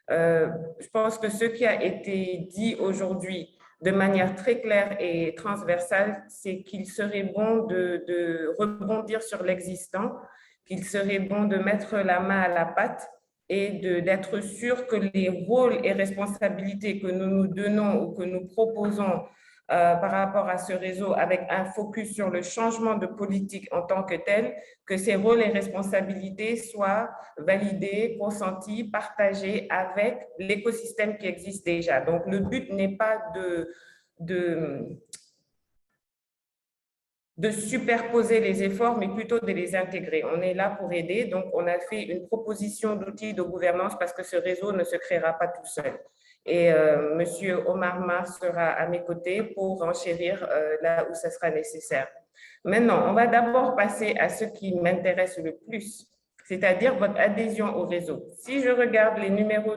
Je pense que ce qui a été dit aujourd'hui de manière très claire et transversale, c'est qu'il serait bon de rebondir sur l'existant, qu'il serait bon de mettre la main à la pâte et d'être sûr que les rôles et responsabilités que nous nous donnons ou que nous proposons par rapport à ce réseau avec un focus sur le changement de politique en tant que tel, que ces rôles et responsabilités soient validés, consentis, partagés avec l'écosystème qui existe déjà. Donc, le but n'est pas de superposer les efforts, mais plutôt de les intégrer. On est là pour aider. Donc, on a fait une proposition d'outils de gouvernance parce que ce réseau ne se créera pas tout seul. Et Monsieur Omar Mar sera à mes côtés pour enchérir là où ce sera nécessaire. Maintenant, on va d'abord passer à ce qui m'intéresse le plus, c'est-à-dire votre adhésion au réseau. Si je regarde les numéros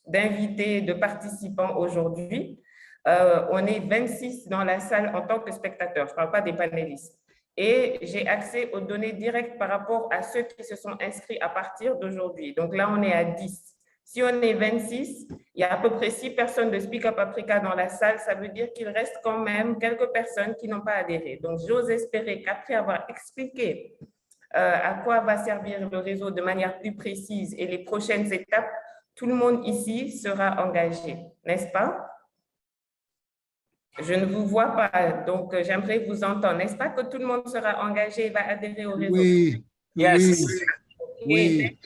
d'invités, de participants aujourd'hui, on est 26 dans la salle en tant que spectateurs, je ne parle pas des panélistes. Et j'ai accès aux données directes par rapport à ceux qui se sont inscrits à partir d'aujourd'hui. Donc là, on est à 10. Si on est 26, il y a à peu près 6 personnes de Speak Up Africa dans la salle. Ça veut dire qu'il reste quand même quelques personnes qui n'ont pas adhéré. Donc, j'ose espérer qu'après avoir expliqué à quoi va servir le réseau de manière plus précise et les prochaines étapes, tout le monde ici sera engagé, n'est-ce pas? Je ne vous vois pas, donc j'aimerais vous entendre. N'est-ce pas que tout le monde sera engagé et va adhérer au réseau? Oui, Yes. oui.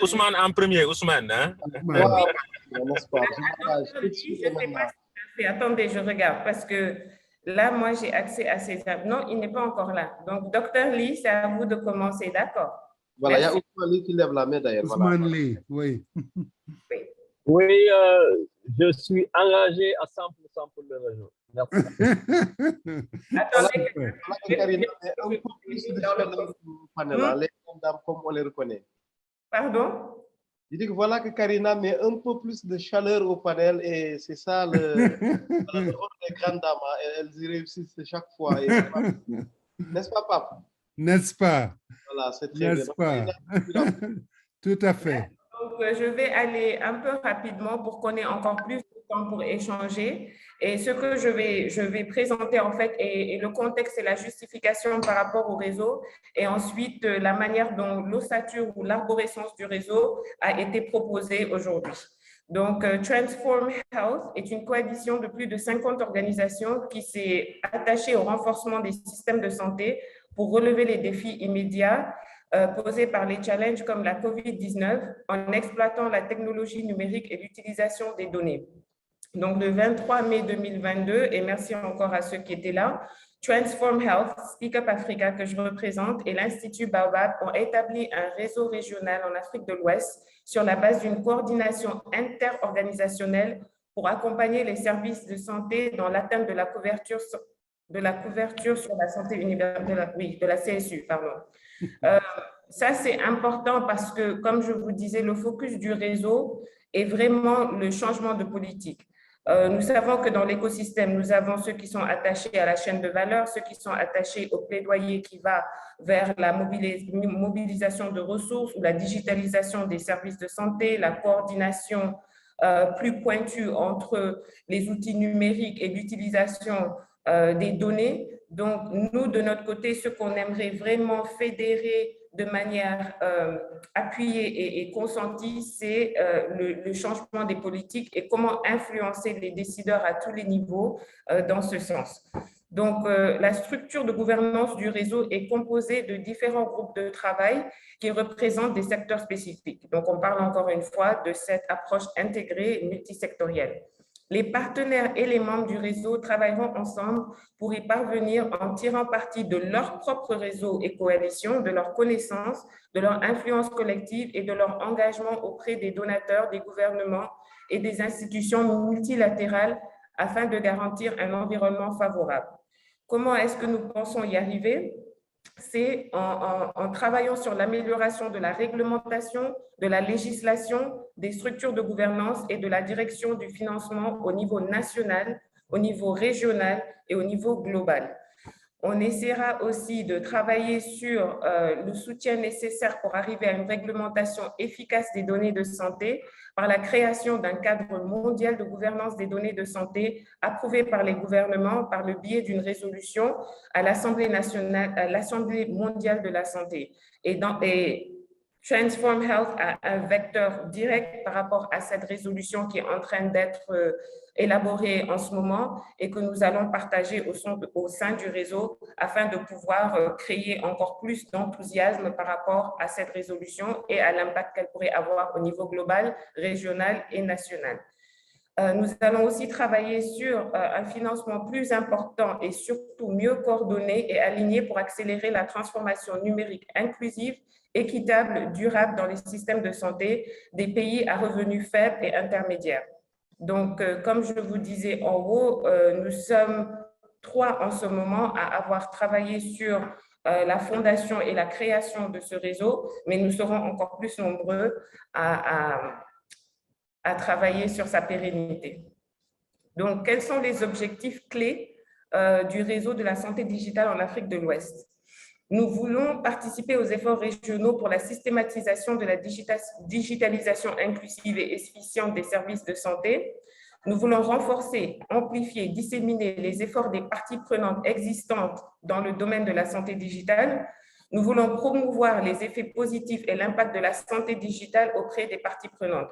Ousmane en premier, Ousmane. Hein? Attendez, je regarde parce que là, moi, j'ai accès à ces apps. Non, il n'est pas encore là. Donc, Dr Lee, c'est à vous de commencer, d'accord? Voilà, il y a Ousmane Lee qui lève la main d'ailleurs. Ousmane Lee, oui. Oui, je suis engagé à 100% pour le réseau. Merci. Attendez, comme on les reconnaît. Pardon? Je dis que voilà que Karina met un peu plus de chaleur au panel et c'est ça le rôle des grandes dames. Elles y réussissent chaque fois. N'est-ce pas, Pape? N'est-ce pas? Voilà, c'est très N'est-ce pas? Tout à fait. Donc, je vais aller un peu rapidement pour qu'on ait encore plus de temps pour échanger. Et ce que je vais présenter, en fait, est le contexte et la justification par rapport au réseau. Et ensuite, la manière dont l'ossature ou l'arborescence du réseau a été proposée aujourd'hui. Donc, Transform Health est une coalition de plus de 50 organisations qui s'est attachée au renforcement des systèmes de santé pour relever les défis immédiats posés par les challenges comme la COVID-19 en exploitant la technologie numérique et l'utilisation des données. Donc, le 23 mai 2022, et merci encore à ceux qui étaient là, Transform Health, Speak Up Africa que je représente et l'Institut Baobab ont établi un réseau régional en Afrique de l'Ouest sur la base d'une coordination interorganisationnelle pour accompagner les services de santé dans l'atteinte de la couverture sur la santé universelle, de la CSU, pardon. Ça, c'est important parce que, comme je vous disais, le focus du réseau est vraiment le changement de politique. Nous savons que dans l'écosystème, nous avons ceux qui sont attachés à la chaîne de valeur, ceux qui sont attachés au plaidoyer qui va vers la mobilisation de ressources ou la digitalisation des services de santé, la coordination plus pointue entre les outils numériques et l'utilisation des données. Donc, nous, de notre côté, ce qu'on aimerait vraiment fédérer de manière appuyée et consentie, c'est le changement des politiques et comment influencer les décideurs à tous les niveaux dans ce sens. Donc, la structure de gouvernance du réseau est composée de différents groupes de travail qui représentent des secteurs spécifiques. Donc, on parle encore une fois de cette approche intégrée et multisectorielle. Les partenaires et les membres du réseau travailleront ensemble pour y parvenir en tirant parti de leur propre réseau et coalition, de leurs connaissances, de leur influence collective et de leur engagement auprès des donateurs, des gouvernements et des institutions multilatérales afin de garantir un environnement favorable. Comment est-ce que nous pensons y arriver? C'est en travaillant sur l'amélioration de la réglementation, de la législation, des structures de gouvernance et de la direction du financement au niveau national, au niveau régional et au niveau global. On essaiera aussi de travailler sur le soutien nécessaire pour arriver à une réglementation efficace des données de santé par la création d'un cadre mondial de gouvernance des données de santé approuvé par les gouvernements par le biais d'une résolution à l'Assemblée nationale, à l'Assemblée mondiale de la santé. Et Transform Health a un vecteur direct par rapport à cette résolution qui est en train d'être élaborée en ce moment et que nous allons partager au sein du réseau afin de pouvoir créer encore plus d'enthousiasme par rapport à cette résolution et à l'impact qu'elle pourrait avoir au niveau global, régional et national. Nous allons aussi travailler sur un financement plus important et surtout mieux coordonné et aligné pour accélérer la transformation numérique inclusive, équitable, durable dans les systèmes de santé des pays à revenus faibles et intermédiaires. Donc, comme je vous disais en haut, nous sommes 3 en ce moment à avoir travaillé sur la fondation et la création de ce réseau, mais nous serons encore plus nombreux à travailler sur sa pérennité. Donc, quels sont les objectifs clés du réseau de la santé digitale en Afrique de l'Ouest? Nous voulons participer aux efforts régionaux pour la systématisation de la digitalisation inclusive et efficiente des services de santé. Nous voulons renforcer, amplifier, disséminer les efforts des parties prenantes existantes dans le domaine de la santé digitale. Nous voulons promouvoir les effets positifs et l'impact de la santé digitale auprès des parties prenantes.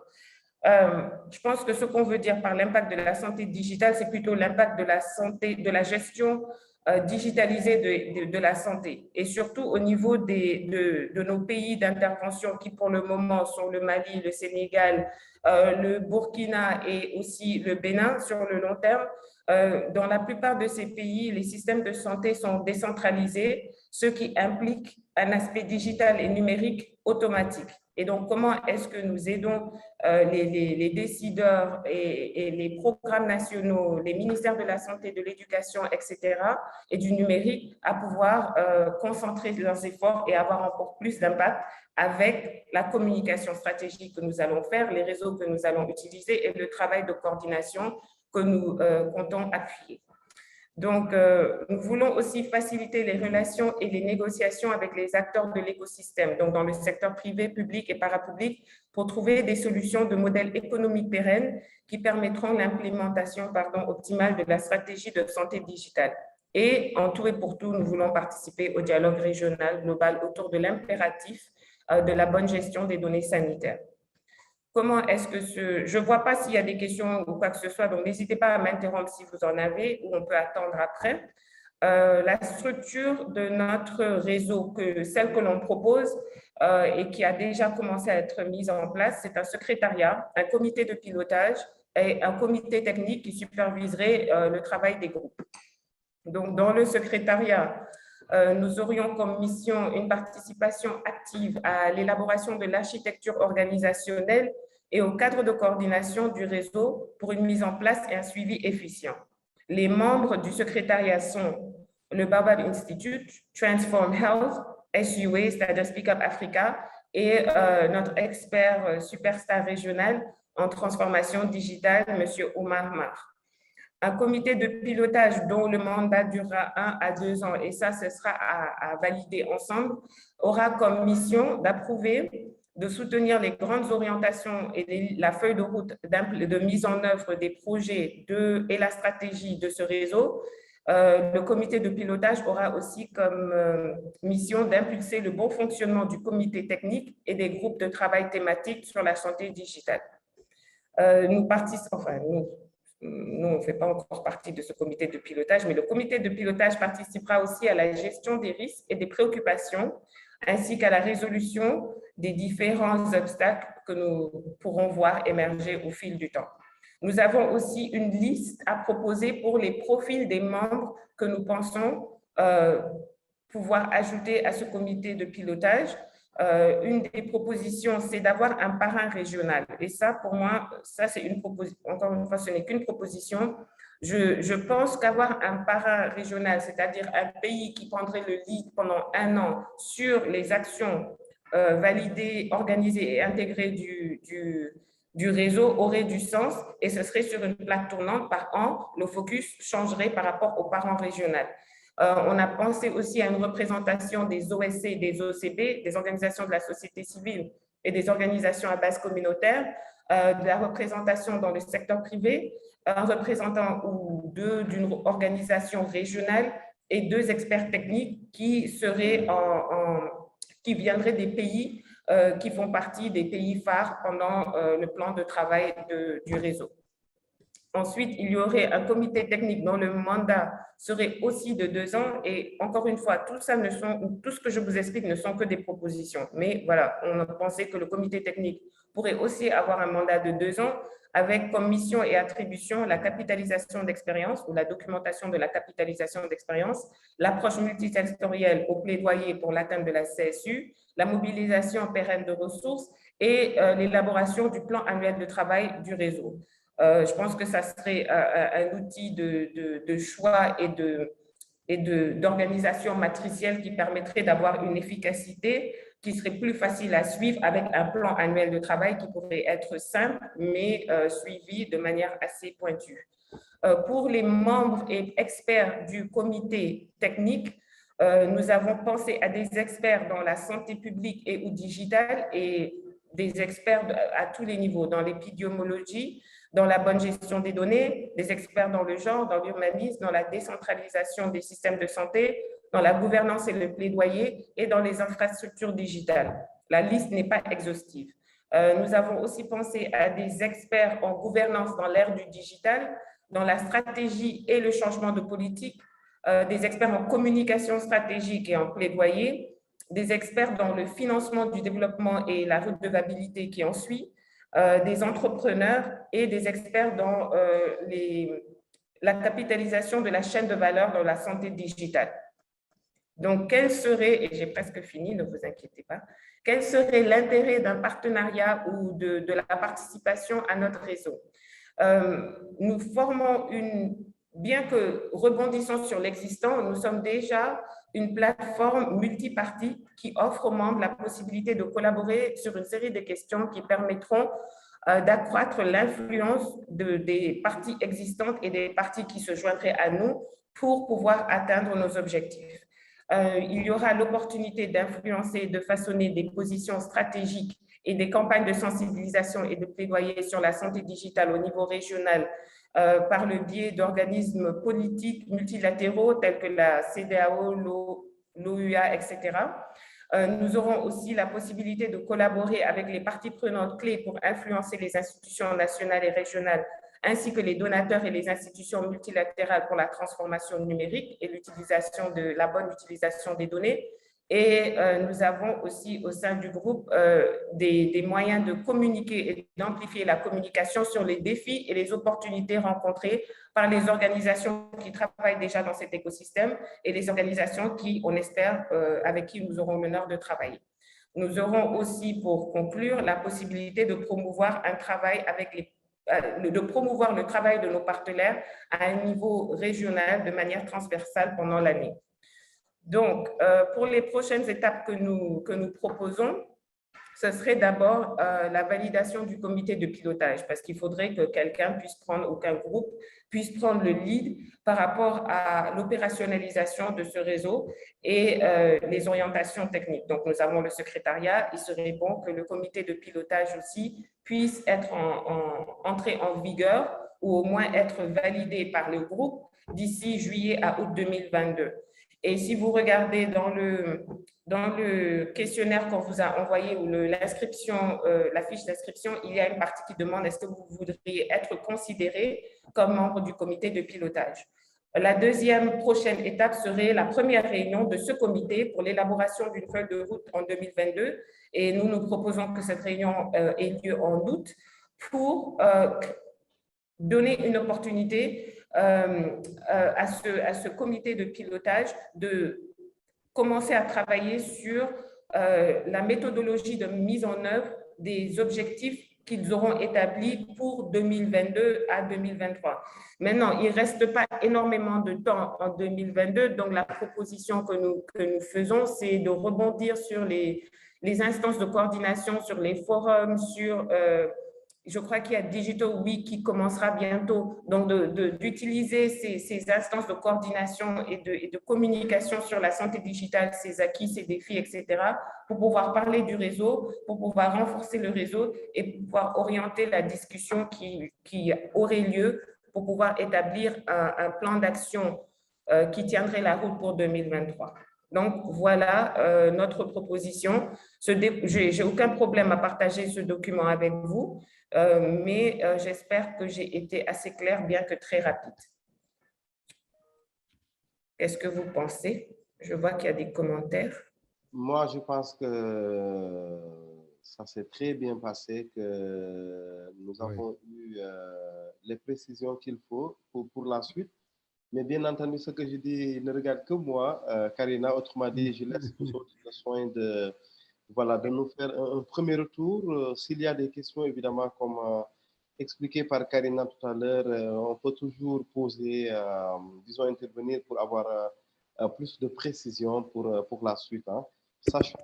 Je pense que ce qu'on veut dire par l'impact de la santé digitale, c'est plutôt l'impact de la santé, de la gestion digitalisée de la santé et surtout au niveau de nos pays d'intervention qui pour le moment sont le Mali, le Sénégal, le Burkina et aussi le Bénin sur le long terme. Dans la plupart de ces pays, les systèmes de santé sont décentralisés, ce qui implique un aspect digital et numérique automatique. Et donc, comment est-ce que nous aidons les décideurs et les programmes nationaux, les ministères de la Santé, de l'Éducation, etc., et du numérique à pouvoir concentrer leurs efforts et avoir encore plus d'impact avec la communication stratégique que nous allons faire, les réseaux que nous allons utiliser et le travail de coordination que nous comptons appuyer. Donc, nous voulons aussi faciliter les relations et les négociations avec les acteurs de l'écosystème, donc dans le secteur privé, public et parapublic, pour trouver des solutions de modèles économiques pérennes qui permettront l'implémentation optimale de la stratégie de santé digitale. Et en tout et pour tout, nous voulons participer au dialogue régional global autour de l'impératif de la bonne gestion des données sanitaires. Comment est-ce que je ne vois pas s'il y a des questions ou quoi que ce soit, donc n'hésitez pas à m'interrompre si vous en avez ou on peut attendre après. La structure de notre réseau, celle que l'on propose et qui a déjà commencé à être mise en place, c'est un secrétariat, un comité de pilotage et un comité technique qui superviserait le travail des groupes. Donc, dans le secrétariat, nous aurions comme mission une participation active à l'élaboration de l'architecture organisationnelle et au cadre de coordination du réseau pour une mise en place et un suivi efficient. Les membres du secrétariat sont le Baobab Institute, Transform Health, SUA, c'est-à-dire Speak Up Africa, et notre expert superstar régional en transformation digitale, M. Omar Mar. Un comité de pilotage dont le mandat durera 1 à 2 ans, et ça, ce sera à valider ensemble, aura comme mission d'approuver, de soutenir les grandes orientations et la feuille de route de mise en œuvre des projets et la stratégie de ce réseau. Le comité de pilotage aura aussi comme mission d'impulser le bon fonctionnement du comité technique et des groupes de travail thématiques sur la santé digitale. Nous, on ne fait pas encore partie de ce comité de pilotage, mais le comité de pilotage participera aussi à la gestion des risques et des préoccupations, ainsi qu'à la résolution des différents obstacles que nous pourrons voir émerger au fil du temps. Nous avons aussi une liste à proposer pour les profils des membres que nous pensons pouvoir ajouter à ce comité de pilotage. une des propositions, c'est d'avoir un parrain régional. Et ça, pour moi, ça c'est une proposition. Encore une fois, ce n'est qu'une proposition. Je pense qu'avoir un parrain régional, c'est-à-dire un pays qui prendrait le lead pendant 1 an sur les actions validées, organisées et intégrées du réseau aurait du sens, et ce serait sur une plaque tournante par an. Le focus changerait par rapport au parrain régional. On a pensé aussi à une représentation des OSC, des OCB, des organisations de la société civile et des organisations à base communautaire, de la représentation dans le secteur privé, un représentant ou deux d'une organisation régionale et 2 experts techniques qui seraient qui viendraient des pays qui font partie des pays phares pendant le plan de travail du réseau. Ensuite, il y aurait un comité technique dont le mandat serait aussi de 2 ans. Et encore une fois, tout ce que je vous explique ne sont que des propositions. Mais voilà, on a pensé que le comité technique pourrait aussi avoir un mandat de 2 ans avec comme mission et attribution la capitalisation d'expérience ou la documentation de la capitalisation d'expérience, l'approche multisectorielle au plaidoyer pour l'atteinte de la CSU, la mobilisation pérenne de ressources et l'élaboration du plan annuel de travail du réseau. Je pense que ça serait un outil de choix et d'organisation matricielle qui permettrait d'avoir une efficacité qui serait plus facile à suivre avec un plan annuel de travail qui pourrait être simple, mais suivi de manière assez pointue. Pour les membres et experts du comité technique, nous avons pensé à des experts dans la santé publique et ou digitale et des experts à tous les niveaux, dans l'épidémiologie, dans la bonne gestion des données, des experts dans le genre, dans l'humanisme, dans la décentralisation des systèmes de santé, dans la gouvernance et le plaidoyer et dans les infrastructures digitales. La liste n'est pas exhaustive. Nous avons aussi pensé à des experts en gouvernance dans l'ère du digital, dans la stratégie et le changement de politique, des experts en communication stratégique et en plaidoyer, des experts dans le financement du développement et la redevabilité qui en suit, des entrepreneurs et des experts dans la capitalisation de la chaîne de valeur dans la santé digitale. Donc, quel serait, et j'ai presque fini, ne vous inquiétez pas, quel serait l'intérêt d'un partenariat ou de la participation à notre réseau? Nous formons bien que rebondissant sur l'existant, nous sommes déjà une plateforme multipartie qui offre aux membres la possibilité de collaborer sur une série de questions qui permettront d'accroître l'influence des parties existantes et des parties qui se joindraient à nous pour pouvoir atteindre nos objectifs. Il y aura l'opportunité d'influencer, de façonner des positions stratégiques et des campagnes de sensibilisation et de plaidoyer sur la santé digitale au niveau régional par le biais d'organismes politiques multilatéraux tels que la CEDEAO, l'OUA, etc. Nous aurons aussi la possibilité de collaborer avec les parties prenantes clés pour influencer les institutions nationales et régionales, ainsi que les donateurs et les institutions multilatérales pour la transformation numérique et la bonne utilisation des données. Et nous avons aussi au sein du groupe des moyens de communiquer et d'amplifier la communication sur les défis et les opportunités rencontrées par les organisations qui travaillent déjà dans cet écosystème et les organisations qui, on espère, avec qui nous aurons l'honneur de travailler. Nous aurons aussi, pour conclure, la possibilité de promouvoir un travail de promouvoir le travail de nos partenaires à un niveau régional de manière transversale pendant l'année. Donc, pour les prochaines étapes que nous proposons, ce serait d'abord la validation du comité de pilotage, parce qu'il faudrait que quelqu'un puisse prendre, ou qu'un groupe puisse prendre le lead par rapport à l'opérationnalisation de ce réseau et les orientations techniques. Donc, nous avons le secrétariat. Il serait bon que le comité de pilotage aussi puisse être entré en vigueur ou au moins être validé par le groupe d'ici juillet à août 2022. Et si vous regardez dans le questionnaire qu'on vous a envoyé ou l'inscription, la fiche d'inscription, il y a une partie qui demande est-ce que vous voudriez être considéré comme membre du comité de pilotage. La deuxième prochaine étape serait la première réunion de ce comité pour l'élaboration d'une feuille de route en 2022. Et nous proposons que cette réunion ait lieu en août pour donner une opportunité à ce comité de pilotage de commencer à travailler sur la méthodologie de mise en œuvre des objectifs qu'ils auront établis pour 2022 à 2023. Maintenant, il ne reste pas énormément de temps en 2022, donc la proposition que nous faisons, c'est de rebondir sur les instances de coordination, sur les forums, sur... je crois qu'il y a Digital Week qui commencera bientôt, donc d'utiliser ces instances de coordination et de communication sur la santé digitale, ses acquis, ses défis, etc., pour pouvoir parler du réseau, pour pouvoir renforcer le réseau et pour pouvoir orienter la discussion qui aurait lieu pour pouvoir établir un plan d'action qui tiendrait la route pour 2023. Donc, voilà notre proposition. Je n'ai aucun problème à partager ce document avec vous, mais j'espère que j'ai été assez claire, bien que très rapide. Qu'est-ce que vous pensez? Je vois qu'il y a des commentaires. Moi, je pense que ça s'est très bien passé, que nous avons eu les précisions qu'il faut pour la suite. Mais bien entendu, ce que je dis ne regarde que moi, Karina. Autrement dit, je laisse aux autres le soin de nous faire un premier retour. S'il y a des questions, évidemment, comme expliqué par Karina tout à l'heure, on peut toujours poser, disons, intervenir pour avoir plus de précision pour la suite. Hein. Sachant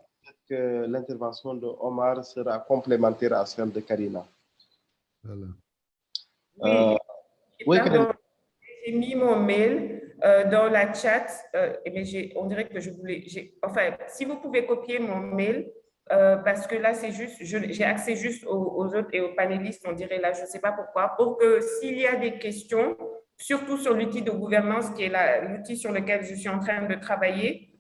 que l'intervention de Omar sera complémentaire à celle de Karina. Voilà. Oui, Karina. J'ai mis mon mail dans la chat, mais on dirait que je voulais... Enfin, si vous pouvez copier mon mail, parce que là, c'est juste, j'ai accès juste aux autres et aux panélistes, on dirait là, je ne sais pas pourquoi, pour que s'il y a des questions, surtout sur l'outil de gouvernance, qui est l'outil sur lequel je suis en train de travailler,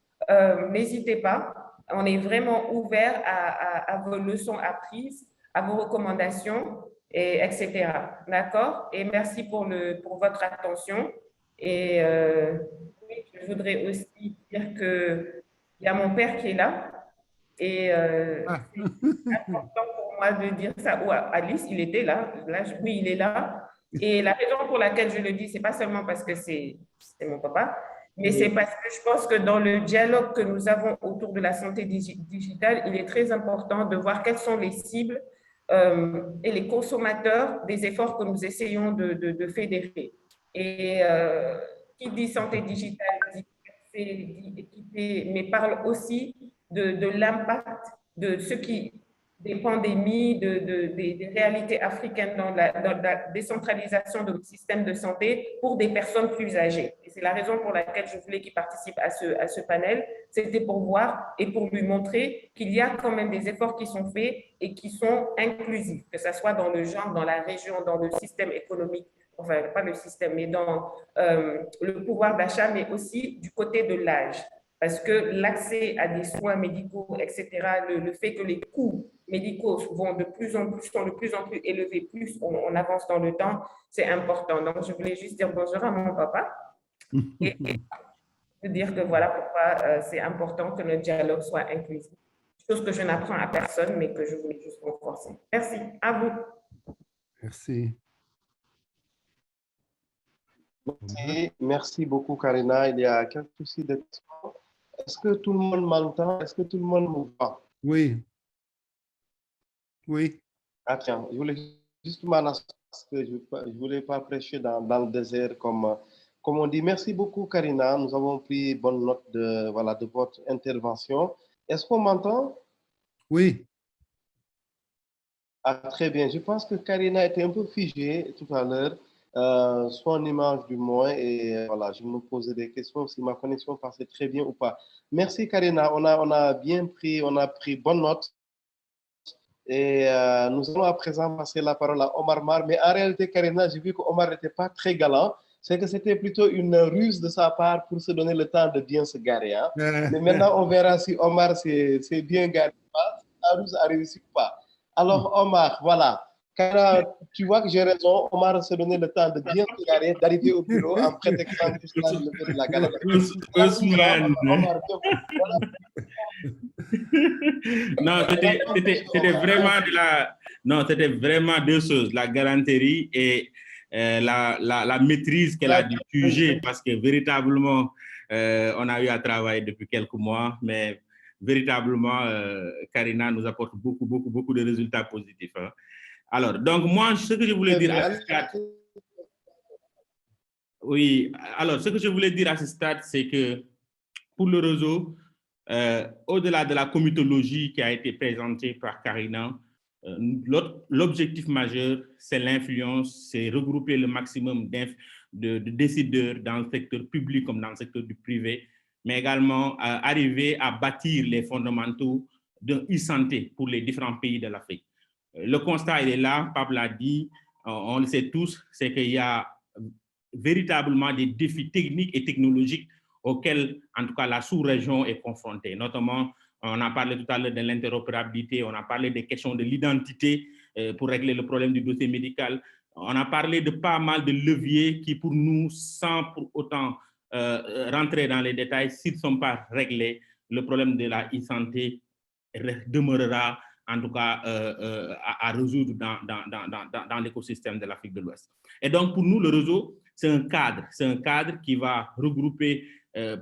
n'hésitez pas. On est vraiment ouvert à vos leçons apprises, à vos recommandations, etc. D'accord? Et merci pour votre attention. Et je voudrais aussi dire qu'il y a mon père qui est là. Et c'est important pour moi de dire ça. Ou Alice, il était là. Oui, il est là. Et la raison pour laquelle je le dis, ce n'est pas seulement parce que c'est mon papa, mais c'est parce que je pense que dans le dialogue que nous avons autour de la santé digitale, il est très important de voir quelles sont les cibles et les consommateurs des efforts que nous essayons de fédérer. Et qui dit santé digitale, dit équité, mais parle aussi de l'impact de ce qui des pandémies, des réalités africaines dans la décentralisation de notre système de santé pour des personnes plus âgées. Et c'est la raison pour laquelle je voulais qu'il participe à ce panel. C'était pour voir et pour lui montrer qu'il y a quand même des efforts qui sont faits et qui sont inclusifs, que ce soit dans le genre, dans la région, dans le système économique, enfin pas le système, mais dans le pouvoir d'achat, mais aussi du côté de l'âge. Parce que l'accès à des soins médicaux, etc., le fait que les coûts médicaux sont de plus en plus élevés, plus on avance dans le temps, c'est important. Donc, je voulais juste dire bonjour à mon papa et dire que voilà pourquoi c'est important que notre dialogue soit inclusif. Chose que je n'apprends à personne, mais que je voulais juste renforcer. Merci. À vous. Merci. Merci beaucoup, Karina. Il y a quelques soucis de temps. Est-ce que tout le monde m'entend? Est-ce que tout le monde me voit? Oui. Oui. Ah, tiens, je voulais justement parce que je ne voulais pas prêcher dans le désert comme on dit. Merci beaucoup, Karina. Nous avons pris bonne note de votre intervention. Est-ce qu'on m'entend? Oui. Ah, très bien. Je pense que Karina était un peu figée tout à l'heure. Son image du moins, et voilà, je me posais des questions si ma connexion passait très bien ou pas. Merci Karina, on a pris bonne note et nous allons à présent passer la parole à Omar Mar, mais en réalité Karina, j'ai vu que Omar n'était pas très galant, c'est que c'était plutôt une ruse de sa part pour se donner le temps de bien se garer. Hein. Mais maintenant on verra si Omar s'est bien garé ou pas, si la ruse a réussi ou pas. Alors Omar, voilà. Car tu vois que j'ai raison, Omar se donné le temps de bien se garer, d'arriver au bureau en prétextant que cela le fait de la galerie. Ousmane. Non, c'était vraiment c'était vraiment deux choses, la galanterie et la maîtrise qu'elle a du sujet, parce que véritablement, on a eu à travailler depuis quelques mois, mais véritablement, Karina nous apporte beaucoup de résultats positifs. Hein. Alors, donc moi, ce que je voulais dire à ce stade, oui, alors ce que je voulais dire à ce stade, c'est que pour le réseau, au-delà de la comitologie qui a été présentée par Karina, l'objectif majeur, c'est l'influence, c'est regrouper le maximum de décideurs dans le secteur public comme dans le secteur du privé, mais également arriver à bâtir les fondamentaux de e-santé pour les différents pays de l'Afrique. Le constat, il est là, Pape l'a dit, on le sait tous, c'est qu'il y a véritablement des défis techniques et technologiques auxquels, en tout cas, la sous-région est confrontée. Notamment, on a parlé tout à l'heure de l'interopérabilité, on a parlé des questions de l'identité pour régler le problème du dossier médical. On a parlé de pas mal de leviers qui, pour nous, sans pour autant rentrer dans les détails, s'ils ne sont pas réglés, le problème de la e-santé demeurera en tout cas à résoudre dans l'écosystème de l'Afrique de l'Ouest. Et donc, pour nous, le réseau, c'est un cadre qui va regrouper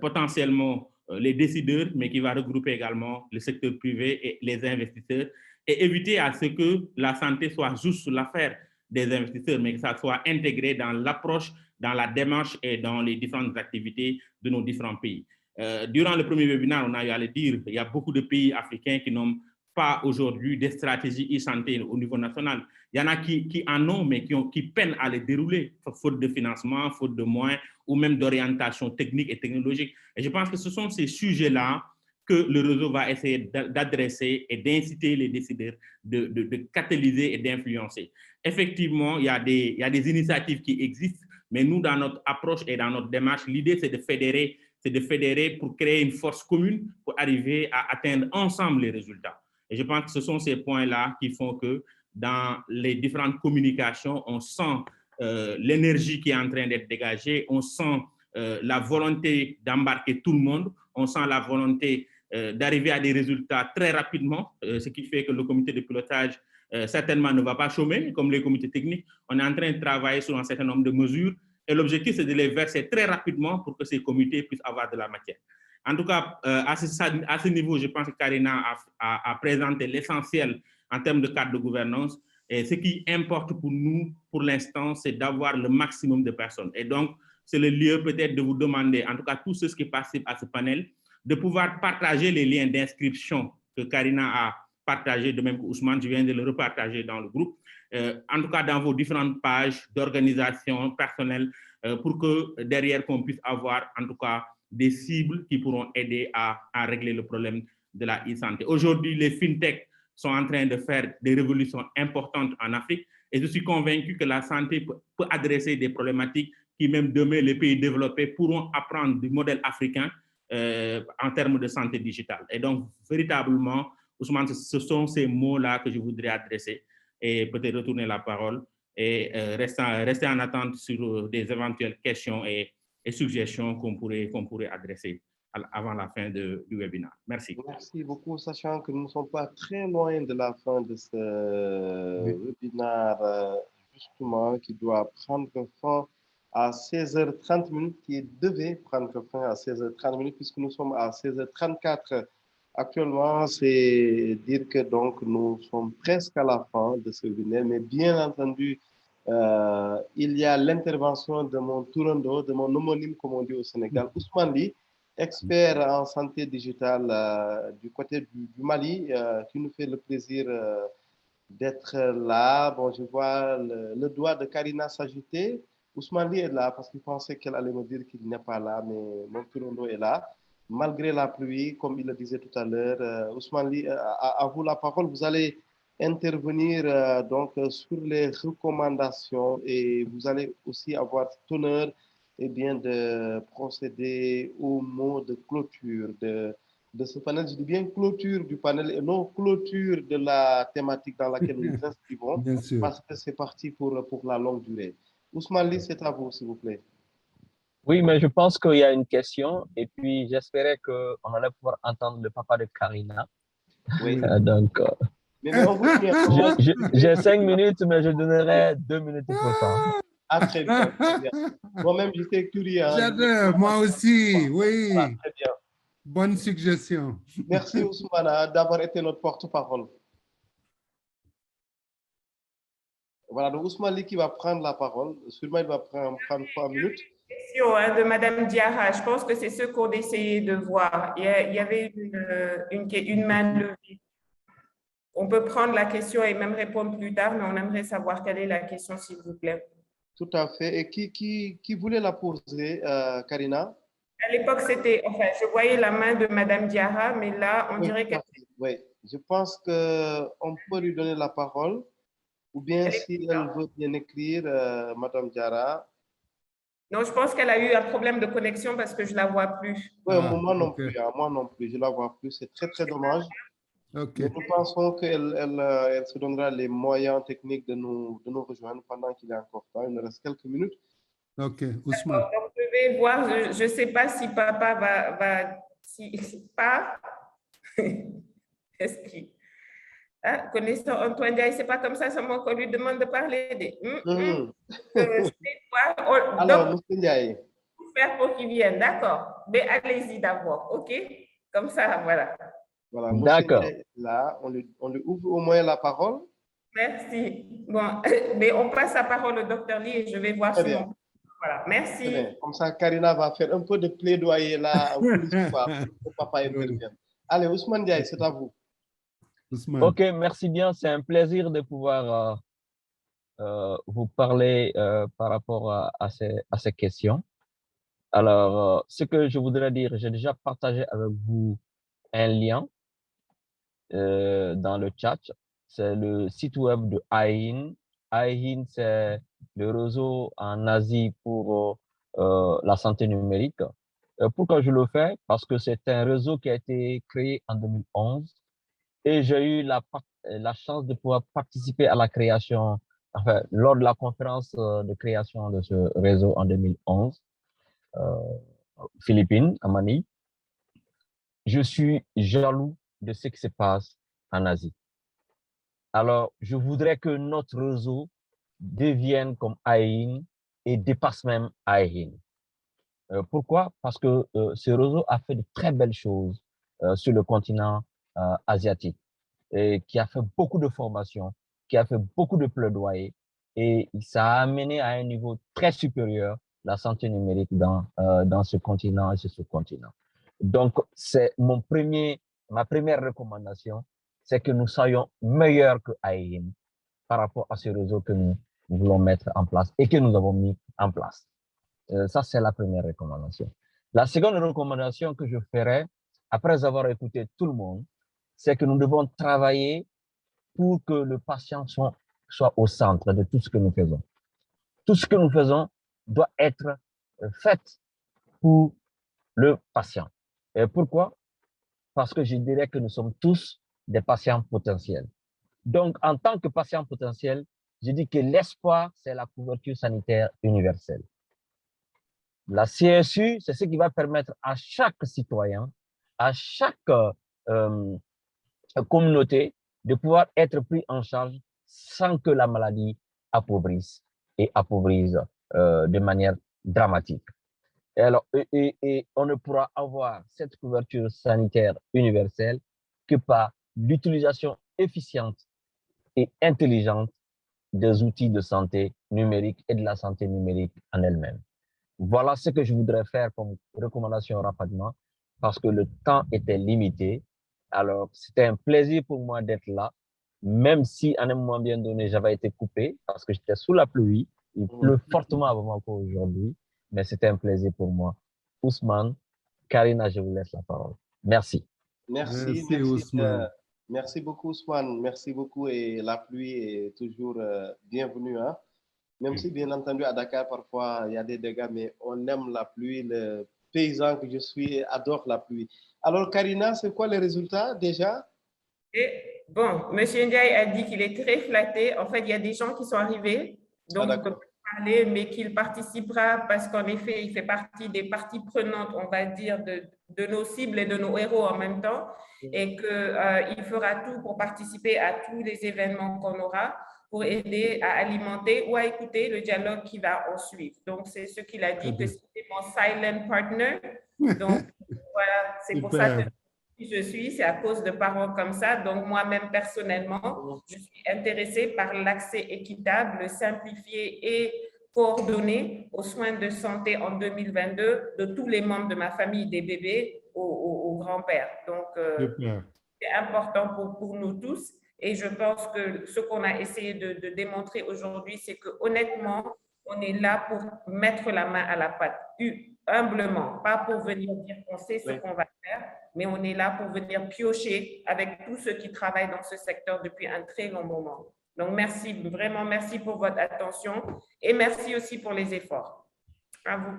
potentiellement les décideurs, mais qui va regrouper également le secteur privé et les investisseurs, et éviter à ce que la santé soit juste l'affaire des investisseurs, mais que ça soit intégré dans l'approche, dans la démarche et dans les différentes activités de nos différents pays. Durant le premier webinaire, on a eu à le dire, il y a beaucoup de pays africains qui n'ont pas aujourd'hui des stratégies e-santé au niveau national. Il y en a qui en ont, mais qui peinent à les dérouler, faute de financement, faute de moyens, ou même d'orientation technique et technologique. Et je pense que ce sont ces sujets-là que le réseau va essayer d'adresser et d'inciter les décideurs, de catalyser et d'influencer. Effectivement, il y a des initiatives qui existent, mais nous, dans notre approche et dans notre démarche, l'idée, c'est de fédérer pour créer une force commune pour arriver à atteindre ensemble les résultats. Et je pense que ce sont ces points-là qui font que dans les différentes communications, on sent l'énergie qui est en train d'être dégagée, on sent la volonté d'embarquer tout le monde, on sent la volonté d'arriver à des résultats très rapidement, ce qui fait que le comité de pilotage certainement ne va pas chômer, comme les comités techniques. On est en train de travailler sur un certain nombre de mesures et l'objectif, c'est de les verser très rapidement pour que ces comités puissent avoir de la matière. En tout cas, à ce niveau, je pense que Karina a présenté l'essentiel en termes de cadre de gouvernance. Et ce qui importe pour nous, pour l'instant, c'est d'avoir le maximum de personnes. Et donc, c'est le lieu peut-être de vous demander, en tout cas tous ceux qui participent à ce panel, de pouvoir partager les liens d'inscription que Karina a partagés, de même que Ousmane, je viens de le repartager dans le groupe, en tout cas dans vos différentes pages d'organisation personnelle, pour que derrière qu'on puisse avoir en tout cas des cibles qui pourront aider à régler le problème de la e-santé. Aujourd'hui, les fintechs sont en train de faire des révolutions importantes en Afrique et je suis convaincu que la santé peut adresser des problématiques qui même demain les pays développés pourront apprendre du modèle africain en termes de santé digitale. Et donc, véritablement, Ousmane, ce sont ces mots-là que je voudrais adresser et peut-être retourner la parole et rester en attente sur des éventuelles questions et suggestions qu'on pourrait adresser avant la fin du webinaire. Merci. Merci beaucoup, sachant que nous ne sommes pas très loin de la fin de ce webinaire, justement, qui doit prendre fin à 16h30, qui devait prendre fin à 16h30, puisque nous sommes à 16h34 actuellement. C'est dire que donc nous sommes presque à la fin de ce webinaire, mais bien entendu, il y a l'intervention de mon tourando, de mon homonyme, comme on dit au Sénégal, Ousmane Ly, expert en santé digitale du côté du Mali, qui nous fait le plaisir d'être là. Bon, je vois le doigt de Karina s'agiter. Ousmane Ly est là parce qu'il pensait qu'elle allait me dire qu'il n'est pas là, mais mon tourando est là. Malgré la pluie, comme il le disait tout à l'heure, Ousmane Ly, à vous la parole. Vous allez intervenir donc sur les recommandations et vous allez aussi avoir cet honneur de procéder au mot de clôture de ce panel. Je dis bien clôture du panel et non clôture de la thématique dans laquelle nous nous inscrivons, parce que c'est parti pour la longue durée. Ousmane Ly, c'est à vous, s'il vous plaît. Oui, mais je pense qu'il y a une question et puis j'espérais qu'on allait pouvoir entendre le papa de Karina. Oui. Donc, j'ai 5 minutes, mais je donnerai 2 minutes pour ça. Ah, très bien. Moi-même, j'étais curieux. Hein. J'adore, moi aussi, oui. Ah, très bien. Bonne suggestion. Merci Ousmane d'avoir été notre porte-parole. Voilà, donc Ousmane qui va prendre la parole. Sûrement, il va prendre 3 minutes. Question de Madame Diarra. Je pense que c'est ce qu'on essayait de voir. Il y avait une main levée. On peut prendre la question et même répondre plus tard, mais on aimerait savoir quelle est la question, s'il vous plaît. Tout à fait. Et qui voulait la poser, Karina? À l'époque, c'était, enfin, je voyais la main de Madame Diarra, mais là, on dirait qu'elle... Oui, je pense qu'on peut lui donner la parole, ou bien si elle veut bien écrire, Madame Diarra. Non, je pense qu'elle a eu un problème de connexion parce que je ne la vois plus. Oui, moi non plus, moi non plus, je ne la vois plus. C'est très, très dommage. Okay. Mais nous pensons qu'elle se donnera les moyens techniques de nous rejoindre pendant qu'il est encore temps. Il nous reste quelques minutes. Ok, Ousmane. Donc, je vais voir, je ne sais pas si papa va si pas, est-ce qu'il... Ah, connaissant Antoine Diaye, c'est pas comme ça seulement qu'on lui demande de parler. Je vais voir. Alors, M. Ndiaye. Faire pour qu'il vienne, d'accord. Mais allez-y d'abord, ok? Comme ça, voilà. Voilà, d'accord. Là, on lui ouvre au moins la parole. Merci. Bon, mais on passe la parole au docteur Lee et je vais voir si on... Voilà, merci. Comme ça, Karina va faire un peu de plaidoyer là pour que papa intervienne. Allez, Ousmane Diaye, c'est à vous. Ousmane. Ok, merci bien. C'est un plaisir de pouvoir vous parler par rapport à ces questions. Alors, ce que je voudrais dire, j'ai déjà partagé avec vous un lien dans le chat. C'est le site web de AIHIN. AIHIN, c'est le réseau en Asie pour la santé numérique. Pourquoi je le fais? Parce que c'est un réseau qui a été créé en 2011 et j'ai eu la chance de pouvoir participer à la création, enfin, lors de la conférence de création de ce réseau en 2011, Philippines, à Manille. Je suis jaloux de ce qui se passe en Asie. Alors, je voudrais que notre réseau devienne comme AIHIN et dépasse même AIHIN. Pourquoi? Parce que ce réseau a fait de très belles choses sur le continent asiatique, et qui a fait beaucoup de formations, qui a fait beaucoup de plaidoyer, et ça a amené à un niveau très supérieur la santé numérique dans ce continent et ce sous-continent. Donc, c'est ma première recommandation, c'est que nous soyons meilleurs que AIHIN par rapport à ce réseau que nous voulons mettre en place et que nous avons mis en place. Ça, c'est la première recommandation. La seconde recommandation que je ferai, après avoir écouté tout le monde, c'est que nous devons travailler pour que le patient soit au centre de tout ce que nous faisons. Tout ce que nous faisons doit être fait pour le patient. Et pourquoi? Parce que je dirais que nous sommes tous des patients potentiels. Donc, en tant que patient potentiel, je dis que l'espoir, c'est la couverture sanitaire universelle. La CSU, c'est ce qui va permettre à chaque citoyen, à chaque communauté de pouvoir être pris en charge sans que la maladie appauvrisse de manière dramatique. Et alors, et on ne pourra avoir cette couverture sanitaire universelle que par l'utilisation efficiente et intelligente des outils de santé numérique et de la santé numérique en elle-même. Voilà ce que je voudrais faire comme recommandation rapidement, parce que le temps était limité. Alors, c'était un plaisir pour moi d'être là, même si à un moment bien donné, j'avais été coupé parce que j'étais sous la pluie. Il pleut fortement à Bamako aujourd'hui, mais c'était un plaisir pour moi. Ousmane, Karina, je vous laisse la parole. Merci. Merci Ousmane. Merci beaucoup, Ousmane. Merci beaucoup. Et la pluie est toujours bienvenue. Hein? Même si, bien entendu, à Dakar, parfois, il y a des dégâts, mais on aime la pluie. Le paysan que je suis adore la pluie. Alors, Karina, c'est quoi les résultats déjà? Bon, M. Ndiaye a dit qu'il est très flatté. En fait, il y a des gens qui sont arrivés, donc il ne peut pas parler, mais qu'il participera parce qu'en effet, il fait partie des parties prenantes, on va dire, de nos cibles et de nos héros en même temps, et qu'il fera tout pour participer à tous les événements qu'on aura, pour aider à alimenter ou à écouter le dialogue qui va en suivre. Donc, c'est ce qu'il a dit, que c'était mon silent partner. Donc, voilà, C'est pour ça que je suis, c'est à cause de paroles comme ça. Donc, moi-même, personnellement, je suis intéressée par l'accès équitable, simplifié et coordonné aux soins de santé en 2022 de tous les membres de ma famille, des bébés aux grands-pères. Donc, c'est important pour nous tous. Et je pense que ce qu'on a essayé de démontrer aujourd'hui, c'est que honnêtement, on est là pour mettre la main à la pâte, humblement, pas pour venir dire qu'on sait ce qu'on va faire, mais on est là pour venir piocher avec tous ceux qui travaillent dans ce secteur depuis un très long moment. Donc, merci, vraiment merci pour votre attention et merci aussi pour les efforts. À vous.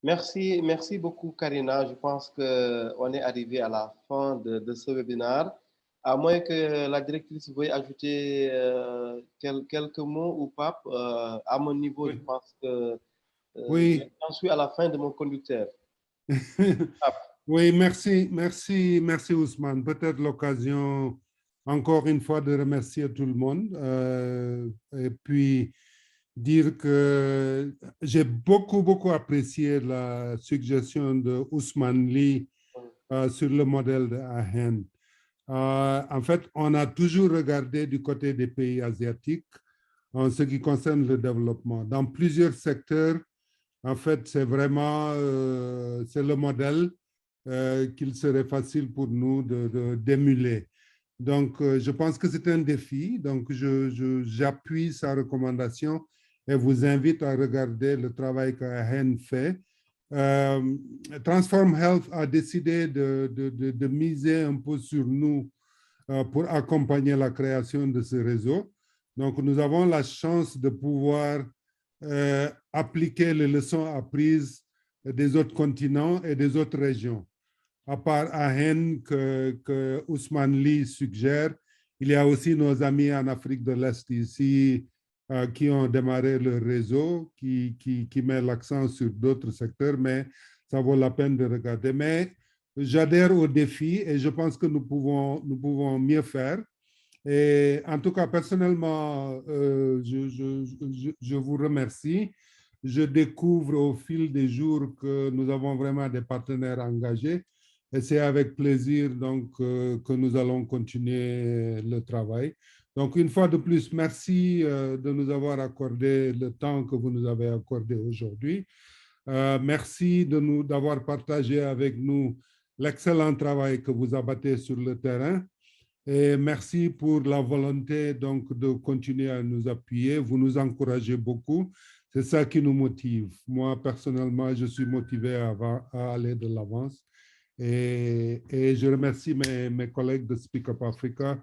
Merci beaucoup, Karina. Je pense qu'on est arrivé à la fin de ce webinaire. À moins que la directrice veuille ajouter quelques mots ou pas, à mon niveau, je pense que j'en suis à la fin de mon conducteur. Oui, merci Ousmane. Peut-être l'occasion, encore une fois, de remercier tout le monde et puis dire que j'ai beaucoup apprécié la suggestion de Ousmane Ly sur le modèle de AHEN. En fait, on a toujours regardé du côté des pays asiatiques en ce qui concerne le développement. Dans plusieurs secteurs, en fait, c'est vraiment c'est le modèle qu'il serait facile pour nous d'émuler. Donc, je pense que c'est un défi. Donc, j'appuie sa recommandation et vous invite à regarder le travail qu'AHEN fait. Transform Health a décidé de miser un peu sur nous pour accompagner la création de ce réseau. Donc, nous avons la chance de pouvoir appliquer les leçons apprises des autres continents et des autres régions. À part AHEN que Ousmane Ly suggère, il y a aussi nos amis en Afrique de l'Est ici qui ont démarré le réseau, qui met l'accent sur d'autres secteurs, mais ça vaut la peine de regarder. Mais j'adhère au défi et je pense que nous pouvons mieux faire. Et en tout cas, personnellement, je vous remercie. Je découvre au fil des jours que nous avons vraiment des partenaires engagés et c'est avec plaisir donc, que nous allons continuer le travail. Donc, une fois de plus, merci de nous avoir accordé le temps que vous nous avez accordé aujourd'hui. Merci d'avoir partagé avec nous l'excellent travail que vous abattez sur le terrain. Et merci pour la volonté donc, de continuer à nous appuyer. Vous nous encouragez beaucoup. C'est ça qui nous motive. Moi, personnellement, je suis motivé à aller de l'avance. Et je remercie mes collègues de Speak Up Africa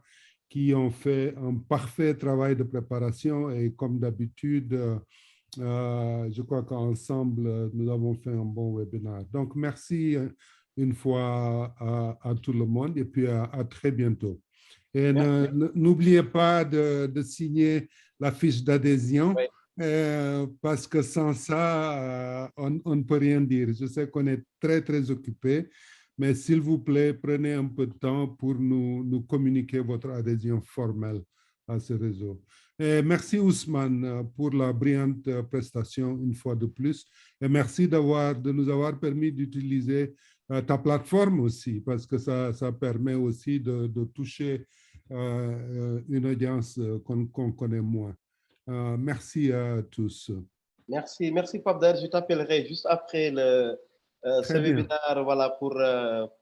qui ont fait un parfait travail de préparation. Et comme d'habitude, je crois qu'ensemble, nous avons fait un bon webinaire. Donc, merci une fois à tout le monde et puis à très bientôt. Et n'oubliez pas de signer la fiche d'adhésion parce que sans ça, on ne peut rien dire. Je sais qu'on est très occupé, mais s'il vous plaît, prenez un peu de temps pour nous communiquer votre adhésion formelle à ce réseau. Et merci Ousmane pour la brillante prestation une fois de plus. Et merci de nous avoir permis d'utiliser ta plateforme aussi, parce que ça permet aussi de toucher une audience qu'on connaît moins. Merci à tous. Merci Pape Daouda. Je t'appellerai juste après ce webinaire, voilà, pour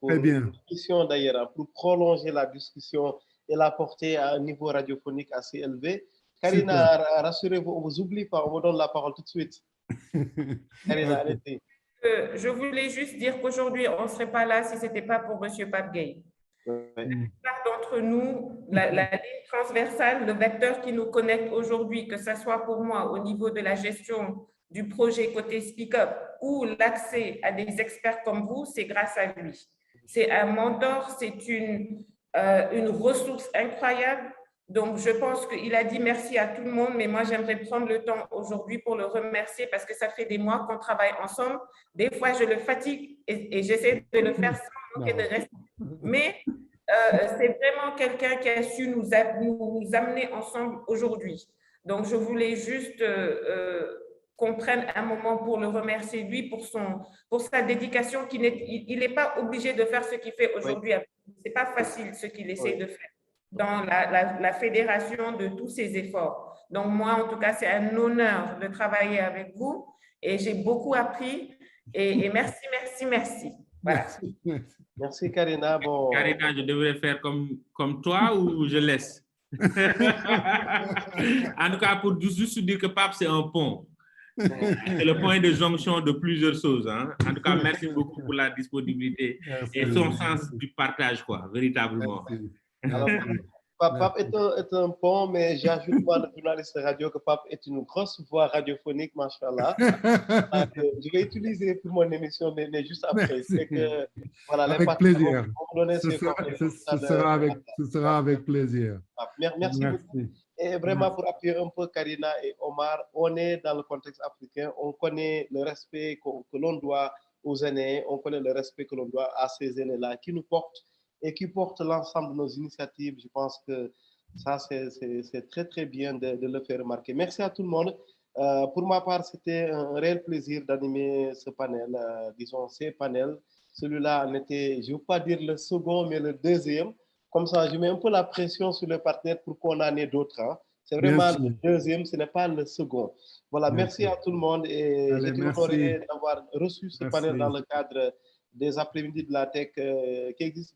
une discussion d'ailleurs, pour prolonger la discussion et la porter à un niveau radiophonique assez élevé. Karina, rassurez-vous, on ne vous oublie pas, on vous donne la parole tout de suite. Karina, allez-y. Je voulais juste dire qu'aujourd'hui, on ne serait pas là si ce n'était pas pour M. Pape Gueye. La plupart d'entre nous, la ligne transversale, le vecteur qui nous connecte aujourd'hui, que ce soit pour moi au niveau de la gestion du projet côté Speak Up ou l'accès à des experts comme vous, c'est grâce à lui. C'est un mentor, c'est une ressource incroyable. Donc, je pense qu'il a dit merci à tout le monde, mais moi, j'aimerais prendre le temps aujourd'hui pour le remercier parce que ça fait des mois qu'on travaille ensemble. Des fois, je le fatigue et j'essaie de le faire sans manquer de respect. Mais c'est vraiment quelqu'un qui a su nous amener ensemble aujourd'hui. Donc, je voulais juste qu'on prenne un moment pour le remercier, lui, pour sa dédication. Il n'est pas obligé de faire ce qu'il fait aujourd'hui. Oui. Ce n'est pas facile ce qu'il essaie de faire dans la fédération de tous ses efforts. Donc, moi, en tout cas, c'est un honneur de travailler avec vous et j'ai beaucoup appris. Et merci, merci, merci. Voilà. Merci, Karina. Bon... Karina, je devrais faire comme toi ou je laisse? En tout cas, pour juste dire que Pape, c'est un pont. C'est le point de jonction de plusieurs choses. Hein. En tout cas, merci beaucoup pour la disponibilité et son sens du partage, quoi, véritablement. Alors, Pape est un pont, mais j'ajoute, moi, le journaliste radio, que Pape est une grosse voix radiophonique, machallah. Je vais utiliser pour mon émission, mais juste après. Que, voilà, avec plaisir. Ce sera avec plaisir. Merci beaucoup. Et vraiment, pour appuyer un peu Karina et Omar, on est dans le contexte africain, on connaît le respect que l'on doit aux aînés, on connaît le respect que l'on doit à ces aînés-là qui nous portent et qui portent l'ensemble de nos initiatives. Je pense que ça, c'est très, très bien de le faire remarquer. Merci à tout le monde. Pour ma part, c'était un réel plaisir d'animer ce panel, disons ces panels. Celui-là en était, je ne veux pas dire le second, mais le deuxième. Comme ça, je mets un peu la pression sur les partenaires pour qu'on en ait d'autres. Hein. C'est vraiment le deuxième, ce n'est pas le second. Voilà, merci à tout le monde et j'étais honoré d'avoir reçu ce panel dans le cadre des après-midi de la tech qui existe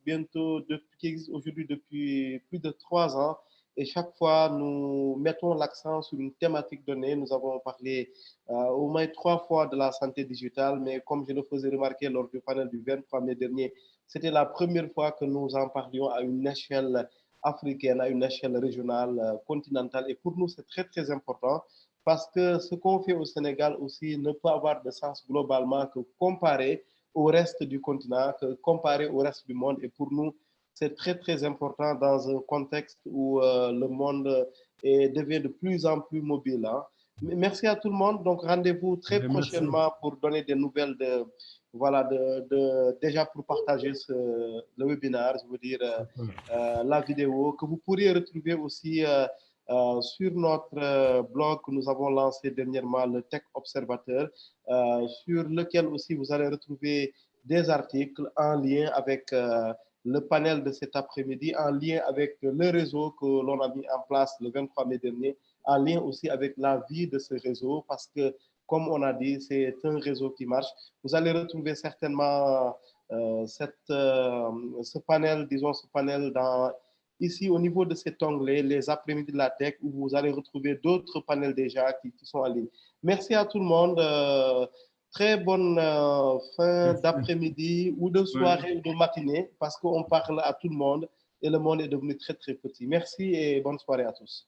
aujourd'hui depuis plus de 3 ans. Et chaque fois, nous mettons l'accent sur une thématique donnée. Nous avons parlé au moins 3 fois de la santé digitale, mais comme je le faisais remarquer lors du panel du 23 mai dernier, c'était la première fois que nous en parlions à une échelle africaine, à une échelle régionale, continentale. Et pour nous, c'est très, très important parce que ce qu'on fait au Sénégal aussi ne peut avoir de sens globalement que comparé au reste du continent, que comparé au reste du monde. Et pour nous, c'est très, très important dans un contexte où le monde devient de plus en plus mobile. Hein. Merci à tout le monde. Donc, rendez-vous très prochainement pour donner des nouvelles déjà pour partager le webinaire, je veux dire la vidéo que vous pourriez retrouver aussi sur notre blog que nous avons lancé dernièrement, le Tech Observateur, sur lequel aussi vous allez retrouver des articles en lien avec le panel de cet après-midi, en lien avec le réseau que l'on a mis en place le 23 mai dernier, en lien aussi avec la vie de ce réseau, parce que comme on a dit, c'est un réseau qui marche. Vous allez retrouver certainement ce panel, ici au niveau de cet onglet, les après-midi de la tech, où vous allez retrouver d'autres panels déjà qui sont en ligne. Merci à tout le monde. Très bonne fin d'après-midi ou de soirée ou de matinée, parce qu'on parle à tout le monde et le monde est devenu très, très petit. Merci et bonne soirée à tous.